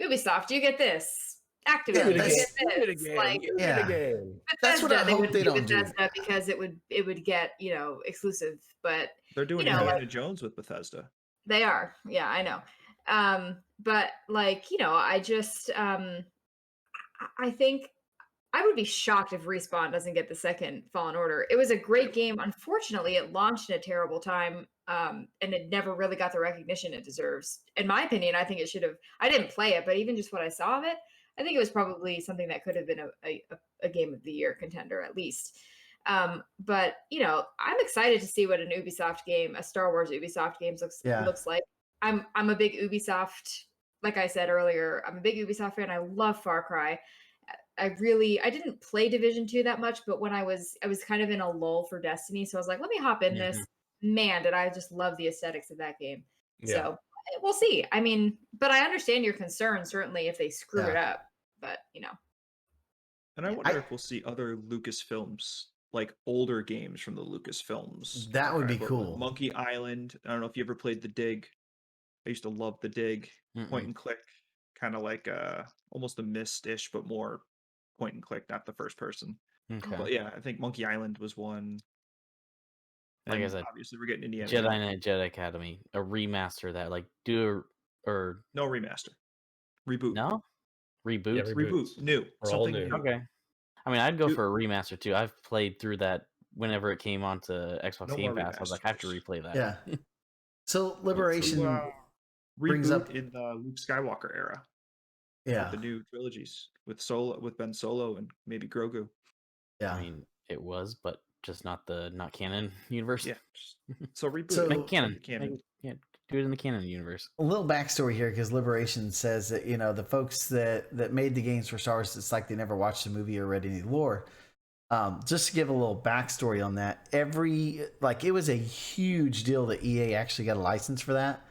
Ubisoft, you get this. Activision, you get this. Like, Yeah. That's what I Bethesda, hope they don't do. Bethesda because it would get exclusive, but They're doing Indiana Jones with Bethesda. they are. Yeah, I know. But like, I just I think I would be shocked if Respawn doesn't get the second Fallen Order. It was a great game. Unfortunately, it launched in a terrible time, and it never really got the recognition it deserves. In my opinion, I think it should have. I didn't play it, but even just what I saw of it, I think it was probably something that could have been a Game of the Year contender at least. But I'm excited to see what an Ubisoft game, a Star Wars Ubisoft game looks like. I'm a big Ubisoft. Like I said earlier, I'm a big Ubisoft fan. I love Far Cry. I didn't play Division 2 that much, but when I was kind of in a lull for Destiny, so I was like, let me hop in this. Man, did I just love the aesthetics of that game. Yeah. So we'll see. I mean, but I understand your concern certainly if they screw it up, but And I wonder if we'll see other Lucasfilms, like older games from the Lucasfilms. That would be Like cool. Monkey Island. I don't know if you ever played The Dig. I used to love The Dig. Point and click, kind of like almost a Myst-ish, but more point and click, not the first person. Okay. But yeah, I think Monkey Island was one. Like I And said, obviously we're getting Indiana Jedi Jones. Knight, Jedi Academy, a remaster that like or No remaster. Reboot. no reboot. Yeah, Reboot. New. We're all Something new. new. Okay. I mean, I'd go Do- for a remaster too. I've played through that whenever it came onto Xbox No Game more Pass. I was like, I have to remasters. replay that. Yeah. So Liberation, brings Reboot up- in the Luke Skywalker era. yeah, With the new trilogies with Ben Solo and maybe Grogu. yeah. I mean, it was, but just not canon universe. Yeah. So reboot. So- it. Make canon. Make it canon. Yeah, do it in the canon universe. A little backstory here because Liberation says that the folks that made the games for Star Wars, it's like they never watched the movie or read any lore. Just to give a little backstory on that, it was a huge deal that EA actually got a license for that,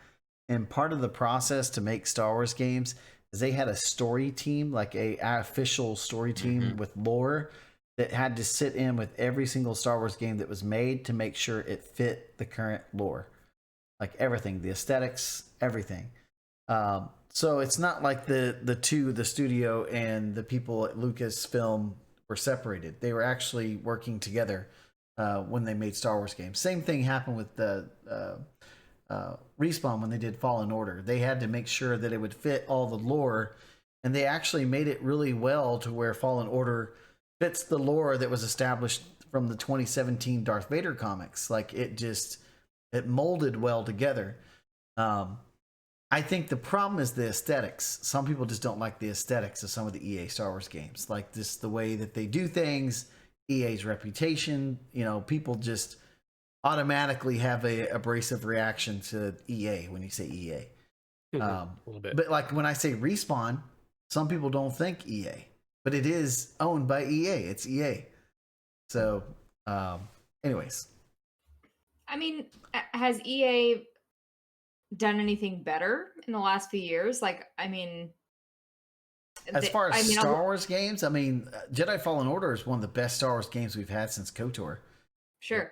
and part of the process to make Star Wars games is they had a story team, like a official story team with lore that had to sit in with every single Star Wars game that was made to make sure it fit the current lore. Like everything, the aesthetics, everything. So it's not like the studio and the people at Lucasfilm were separated. They were actually working together when they made Star Wars games. Same thing happened with the Respawn when they did Fallen Order. They had to make sure that it would fit all the lore, and they actually made it really well to where Fallen Order fits the lore that was established from the 2017 Darth Vader comics. Like it molded well together. I think the problem is the aesthetics. Some people just don't like the aesthetics of some of the EA Star Wars games, like this, the way that they do things, EA's reputation. People just automatically have a abrasive reaction to EA when you say EA. A little bit. But like when I say Respawn, some people don't think EA. but it is owned by EA. It's EA. So, anyways, I mean, has EA done anything better in the last few years? Like, I mean, as far as Star Wars games, I mean, Jedi Fallen Order is one of the best Star Wars games we've had since KOTOR. Sure.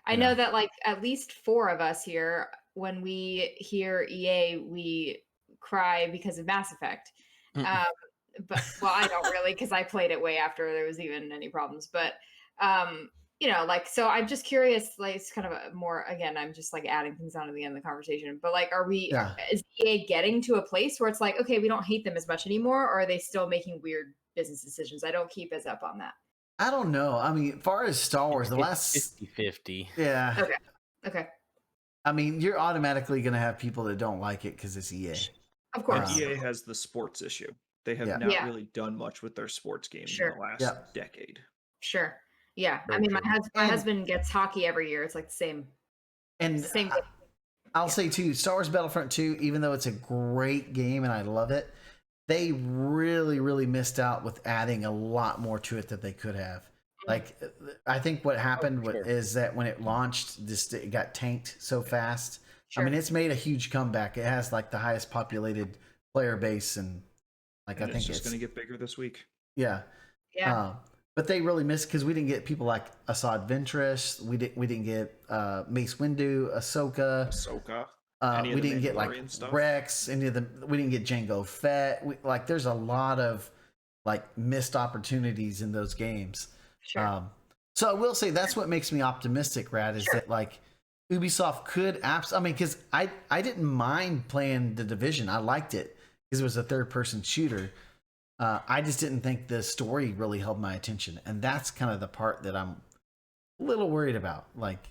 I know that like at least 4 of us here, when we hear EA, we cry because of Mass Effect. But well, I don't really, because I played it way after there was even any problems. But you know, like, so I'm just curious, like, it's kind of a more, again, I'm just like adding things on to the end of the conversation, but like, is EA getting to a place where it's like, okay, we don't hate them as much anymore, or are they still making weird business decisions? I don't keep as up on that. I don't know. I mean, as far as Star Wars, the last 50-50. Yeah. Okay. I mean, you're automatically going to have people that don't like it because it's EA. Of course. And EA has the sports issue. They have not really done much with their sports games in the last decade. Sure. Yeah. I mean, my husband gets hockey every year. It's like the same. And same. I'll say too, Star Wars Battlefront 2, even though it's a great game and I love it, they really, really missed out with adding a lot more to it that they could have. Like, I think what happened is that when it launched, it got tanked so fast. Sure. I mean, it's made a huge comeback. It has like the highest populated player base, and like I think it's just going to get bigger this week. Yeah. But they really missed because we didn't get people like Asajj Ventress. We didn't get Mace Windu, Ahsoka. We didn't get like Rex. We didn't get Jango Fett. Like, there's a lot of like missed opportunities in those games. Sure. So I will say that's what makes me optimistic, Rad, is that like Ubisoft could I mean, because I didn't mind playing The Division. I liked it because it was a third-person shooter. I just didn't think the story really held my attention, and that's kind of the part that I'm a little worried about. Like,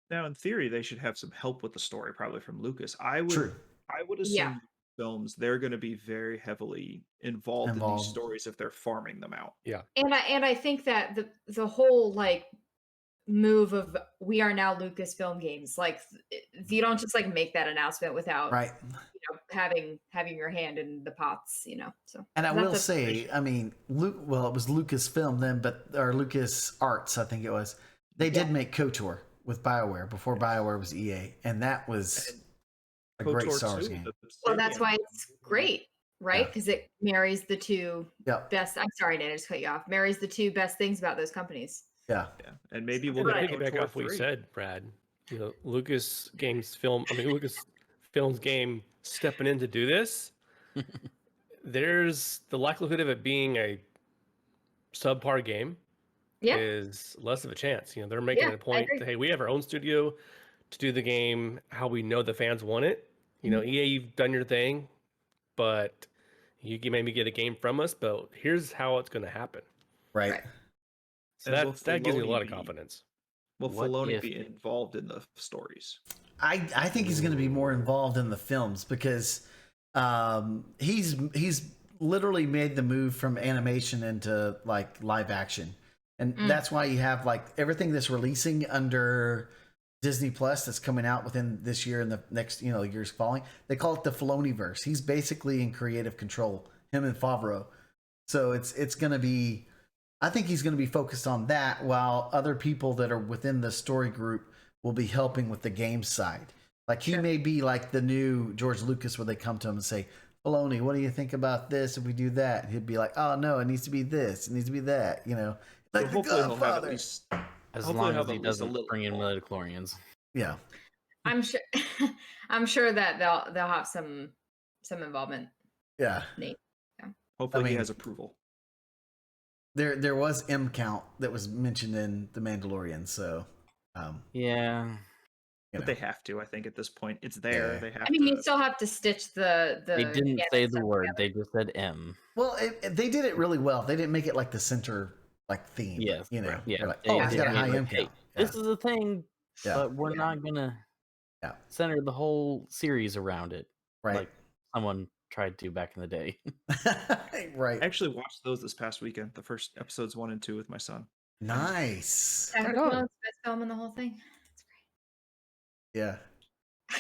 now in theory, they should have some help with the story, probably from Lucas. I would assume films, they're going to be very heavily involved in these stories if they're farming them out. Yeah, and I think that the whole like move of we are now Lucasfilm Games, like you don't just like make that announcement without having your hand in the pots, so. And I will say, I mean, it was Lucasfilm then, or Lucas Arts, I think it was. They did make KOTOR with BioWare before BioWare was EA, and that was a great Star Wars game. Well, that's why it's great, right? Because it marries the two best. I'm sorry, Nate, I just cut you off. Marries the two best things about those companies. Yeah. And maybe we'll get back off what you said, Brad. Lucas Films game stepping in to do this. There's the likelihood of it being a subpar game is less of a chance. They're making it a point that, hey, we have our own studio to do the game how we know the fans want it. EA, you've done your thing, but you can maybe get a game from us, but here's how it's going to happen. Right. So that gives me a lot of confidence. Will Filoni be involved in the stories? I think he's going to be more involved in the films because he's literally made the move from animation into like live action, and that's why you have like everything that's releasing under Disney Plus that's coming out within this year and the next years following. They call it the Filoniverse. He's basically in creative control, him and Favreau. So it's going to be. I think he's going to be focused on that, while other people that are within the story group will be helping with the game side. Like, he may be like the new George Lucas, where they come to him and say, Filoni, what do you think about this if we do that? And he'd be like, oh, no, it needs to be this. It needs to be that, Like, so hopefully he'll have at least... As long as he doesn't bring in midichlorians. Yeah. I'm sure that they'll have some involvement. Yeah. Nate. Yeah. Hopefully he has approval. There was M count that was mentioned in The Mandalorian, so but they have to. I think at this point it's there. They have. You still have to stitch the. They didn't say the word. They just said M. Well, they did it really well. They didn't make it like the center like theme. Yes. Yeah. Like, it's got a high M count. This is a thing, but we're not gonna center the whole series around it. Right. Like someone tried to back in the day. Right. I actually watched those this past weekend, the first episodes 1 and 2 with my son. Nice. Right on. Best film in the whole thing. That's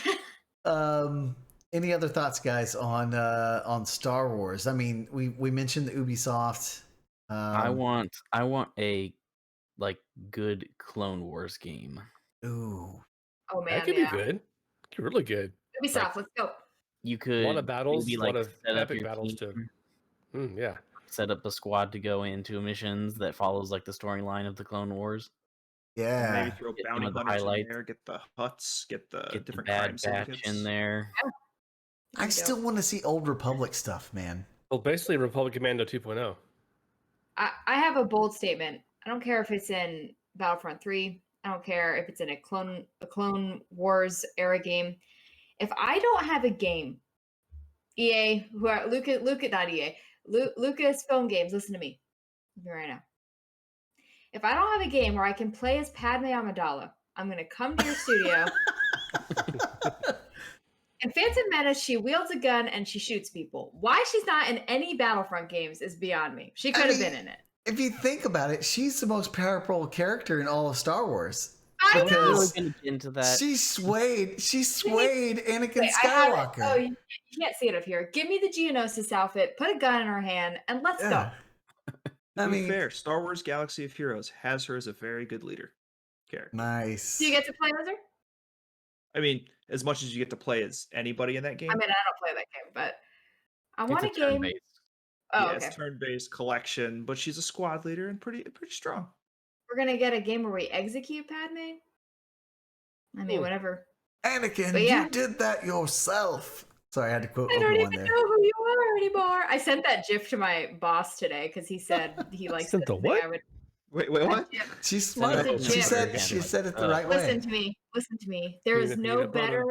great. Yeah. Any other thoughts, guys, on Star Wars? I mean, we mentioned the Ubisoft. I want a like good Clone Wars game. Ooh, Oh man, That could be good. Could be really good. Ubisoft, let's go. You A could lot of battles, maybe a lot like of set up epic your battles too. team, Yeah. set up a squad to go into missions that follows like the storyline of the Clone Wars. yeah. Maybe throw Get bounty some of the hunters in highlights. there, get the huts, get the Get the different Bad crime Batch syndicates. in there. I still want to see Old Republic stuff, man. Well, basically Republic Commando 2.0. I have a bold statement. I don't care if it's in Battlefront 3. I don't care if it's in a Clone Wars era game. If I don't have a game, EA, who are not EA, Lucasfilm Games, listen to me right now. If I don't have a game where I can play as Padme Amidala, I'm gonna come to your studio. In Phantom Menace, she wields a gun and she shoots people. Why she's not in any Battlefront games is beyond me. She could have been in it. If you think about it, she's the most powerful character in all of Star Wars. I know. Really Because gonna get into that. she swayed Anakin Wait, I have it. Skywalker. Oh, you can't see it up here. Give me the Geonosis outfit, put a gun in her hand, and let's go. Yeah. I To be mean, fair, Star Wars Galaxy of Heroes has her as a very good leader character. nice. Do you get to play as her? I mean, as much as you get to play as anybody in that game. I mean, I don't play that game, but I want a It's game. turn-based. Oh, yeah, okay. it's turn-based collection, but she's a squad leader and pretty strong. We're gonna get a game where we execute Padme. I mean, Ooh. whatever. Anakin, But yeah. you did that yourself. Sorry, I had to quote I don't Obi-Wan even there. know who you are anymore. I sent that GIF to my boss today because he said he likes Sent the what? Wait, what? She's Send smart. it to She Jim. said Again, she like, said it the right way. Listen to me. Listen to me. There is Peanut no butter.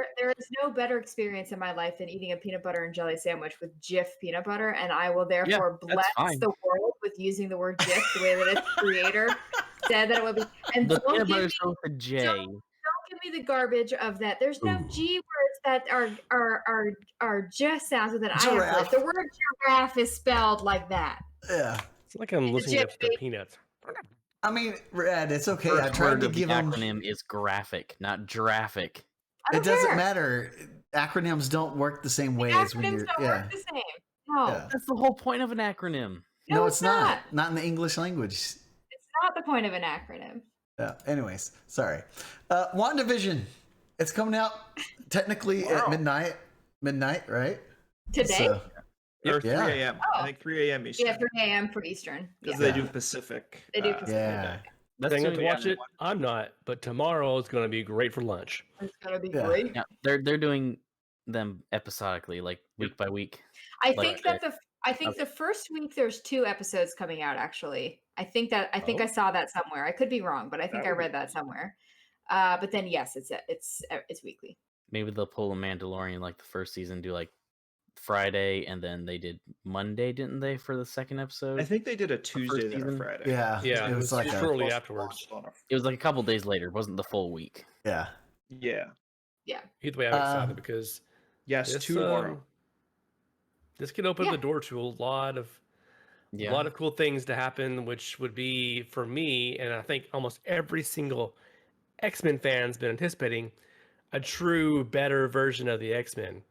better experience in my life than eating a peanut butter and jelly sandwich with Jif peanut butter, and I will therefore that's bless fine. the world with using the word Jif the way that its creator said that it would be. And The don't peanut give, butter me, starts with a J. don't give me the garbage of that. There's no Ooh. G words that are just sounds with an I. Giraffe. The word giraffe is spelled like that. Yeah. It's like I'm It's a listening to chip, baby. Peanuts. I mean, Rad, it's okay. I First tried word to of the give him. acronym is graphic, not giraffic. I It don't doesn't care. matter. Acronyms don't work the same way as when Acronyms you're. don't Yeah. work the same. No, Yeah. That's the whole point of an acronym. No, it's it's not. Not in the English language. It's not the point of an acronym. Yeah. Anyways, sorry. WandaVision. It's coming out technically at midnight. Midnight, right? Today? So, Or Yeah. 3 a.m. Oh. I think 3 a.m. Eastern. Yeah, 3 a.m. for Eastern. Because Yeah. they do Pacific. They do Pacific. yeah. That's Saying doing to watch it, I'm not. But tomorrow is going to be great for lunch. It's gonna be Yeah. great. Yeah, they're doing them episodically, like week by week. I Like, think that the first week there's 2 episodes coming out. Actually, I think Oh. I saw that somewhere. I could be wrong, but I think That I would be read that somewhere. But then yes, it's weekly. Maybe they'll pull a Mandalorian like the first season, do like Friday, and then they did Monday, didn't they, for the second episode? I think they did a Tuesday then a season? Friday. Yeah. Yeah, It was like a. shortly Plus afterwards. on a- It was like a couple days later. It wasn't the full week. Yeah. Yeah. Either way, I'm excited because Yes, this, 2 tomorrow. this could open Yeah. the door to a lot of cool things to happen, which would be for me, and I think almost every single X-Men fan's been anticipating a true, better version of the X-Men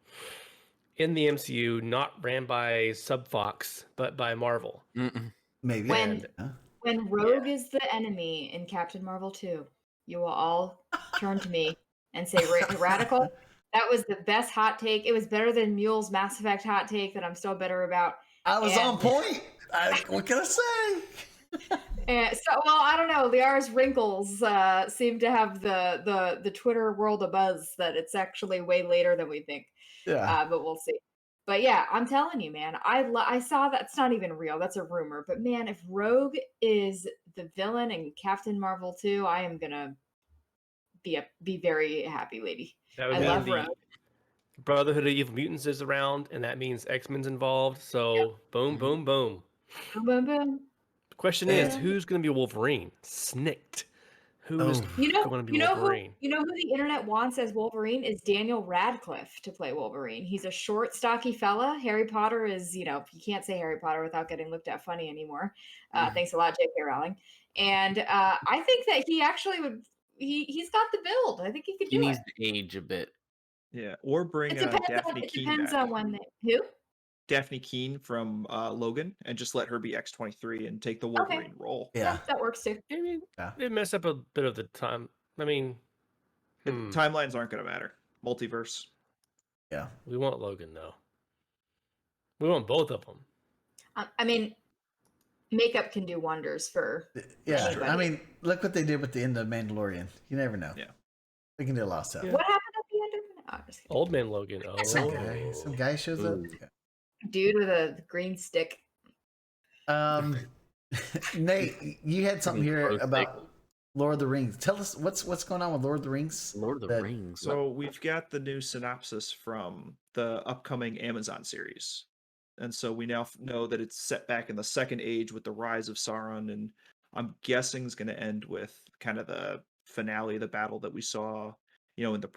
in the MCU, not ran by Sub Fox, but by Marvel. Mm-mm. Maybe. When- Huh? When Rogue is the enemy in Captain Marvel 2, you will all turn to me and say, "Radical." That was the best hot take. It was better than Mule's Mass Effect hot take that I'm still bitter about. I was on And- point. What can I say? And so, well, I don't know. Liara's wrinkles seem to have the Twitter world abuzz that it's actually way later than we think. Yeah. But we'll see. But yeah, I'm telling you, man. I saw that. It's not even real. That's a rumor. But man, if Rogue is the villain in Captain Marvel 2, I am gonna be very happy, lady. That would I mean love the Rogue. Brotherhood of Evil Mutants is around, and that means X-Men's involved. So boom, boom, boom. Boom, boom, boom. The question is, Yeah. who's going to be Wolverine? Snicked. Who's Oh. You know, going to be you know Wolverine? who the internet wants as Wolverine is Daniel Radcliffe to play Wolverine. He's a short, stocky fella. Harry Potter is, you can't say Harry Potter without getting looked at funny anymore. Thanks a lot, J.K. Rowling. And I think that he actually would. He's got the build. I think he could He do needs it. to age a bit. Yeah, or bring Daphne It Keene depends back. on when who? Daphne Keene from Logan, and just let her be X-23 and take the Okay. Wolverine role. Yeah. That works too. I mean, Yeah. it messed up a bit of the time. I mean, Timelines aren't going to matter. Multiverse. Yeah. we want Logan though. We want both of them. I mean, makeup can do wonders for. Yeah. Anybody. I mean, look what they did with the end of Mandalorian. You never know. Yeah. They can do a lot of stuff. Yeah. What happened at the end of it? Oh, I'm just kidding. Old man Logan. Oh, Some guy shows up. Ooh. Dude with a green stick. Nate, you had something here Road about Lord of the Rings. Tell us what's going on with Lord of the Rings. Lord of the Rings. So we've got the new synopsis from the upcoming Amazon series. And so we now know that it's set back in the Second Age with the rise of Sauron, and I'm guessing it's going to end with kind of the finale of the battle that we saw, in the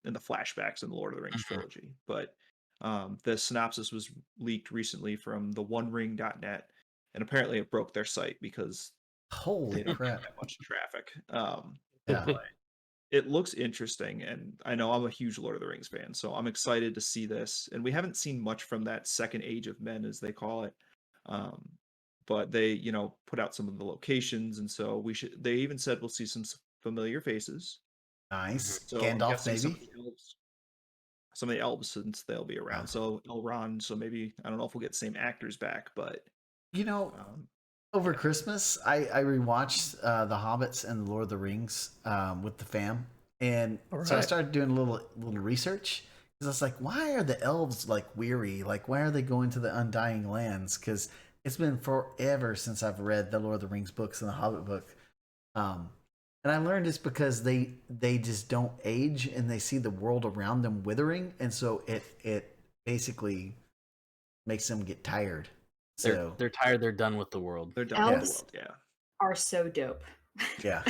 in the flashbacks in the Lord of the Rings trilogy. But the synopsis was leaked recently from the OneRing.net, and apparently it broke their site because Holy they don't crap! get that much traffic. Yeah. It looks interesting, and I know I'm a huge Lord of the Rings fan, so I'm excited to see this. And we haven't seen much from that Second Age of Men, as they call it. But they, put out some of the locations, and so they even said we'll see some familiar faces. Nice. So I'm Gandalf, guessing maybe. some of the elves, since they'll be around. So Elrond, so maybe, I don't know if we'll get the same actors back, but Over Christmas, I rewatched The Hobbits and The Lord of the Rings with the fam, and so I right. started doing a little research because I was like, why are the elves like weary? Like, why are they going to the Undying Lands? Because it's been forever since I've read the Lord of the Rings books and the Hobbit book, and I learned it's because they just don't age and they see the world around them withering, and so it basically makes them get tired. So They're tired. They're done with the world. they're done with the Elves? world. Yeah. Are so dope. yeah.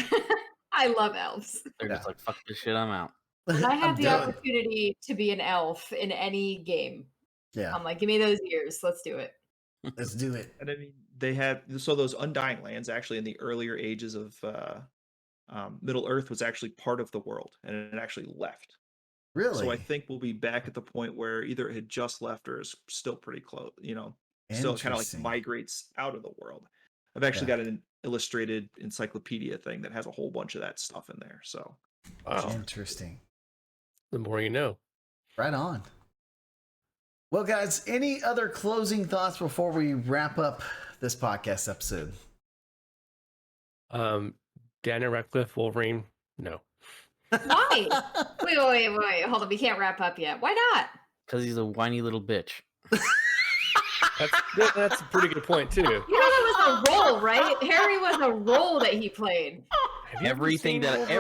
I love elves. They're just Yeah. like, fuck this shit, I'm out. When I I'm have the done. opportunity to be an elf in any game, Yeah, I'm like, give me those ears. Let's do it. let's do it. And I mean, they had those Undying Lands actually in the earlier ages of Middle Earth was actually part of the world, and it actually left. Really? So I think we'll be back at the point where either it had just left or is still pretty close. Still kind of like Interesting. migrates out of the world. I've actually got an illustrated encyclopedia thing that has a whole bunch of that stuff in there. So wow. Interesting. The more you know. Right on. Well, guys, any other closing thoughts before we wrap up this podcast episode? Daniel Radcliffe, Wolverine. No. Why? wait. Hold on. We can't wrap up yet. Why not? Because he's a whiny little bitch. That's a pretty good point too. You know that was a role, right? Harry was a role that he played. Have you ever Everything seen that Wolverine?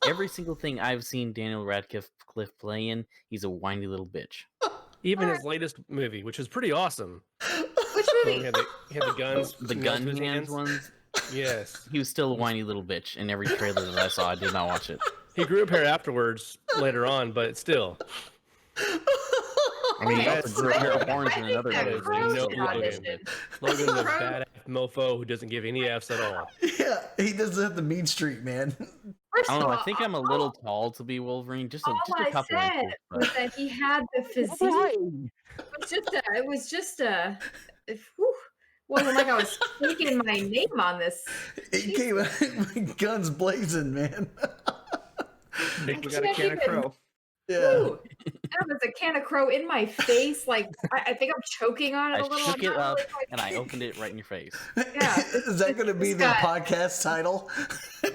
every single thing I've seen Daniel Radcliffe play in, he's a whiny little bitch. Even his latest movie, which was pretty awesome. Which He movie? had the guns. The nailed gun to his hands ones, Yes. he was still a whiny little bitch in every trailer that I saw. I did not watch it. He grew a pair afterwards later on, but still. I mean, he Okay, also grew a pair of I horns in think another that movie. Crow No should Logan. audition. Logan's a Crow- badass mofo who doesn't give any F's at all. Yeah, he doesn't have the mean streak, man. First I don't of know. all, I think I'm a little tall to be Wolverine, just a all couple I said inches. was But that he had the physique. It was just a. Whew, wasn't like I was speaking my name on this. He came out with guns blazing, man. we got a can't can of even- crow. Yeah. Ooh, there was a can of crow in my face. Like I think I'm choking on it I a little. shook I'm it not up really quite and I sure. opened it right in your face. Yeah, Is that going to be it's the got- podcast title?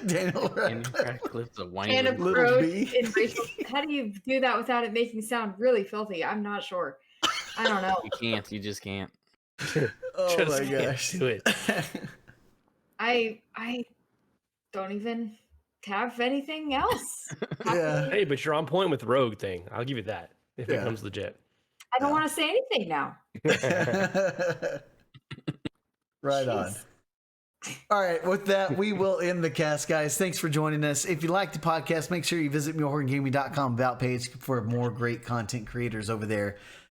Daniel Daniel Radcliffe. Radcliffe's a whiny Can of little Little crow bee. in racial. How do you do that without it making sound really filthy? I'm not sure. I don't know. You can't. You just can't. Oh Just my can't gosh. do it. I don't even have anything else. Yeah. Hey, but you're on point with the Rogue thing. I'll give you that if Yeah. it comes legit. I don't want to say anything now. Right on. Jeez. All right, with that, we will end the cast, guys. Thanks for joining us. If you like the podcast, make sure you visit mulehorngaming.com about page for more great content creators over there.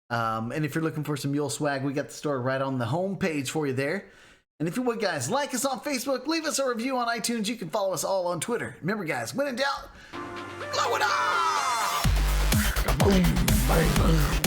And if you're looking for some Mule swag, we got the store right on the home page for you there. And if you would, guys, like us on Facebook, leave us a review on iTunes. You can follow us all on Twitter. Remember, guys, when in doubt, Blow it up! Boom, bang, boom.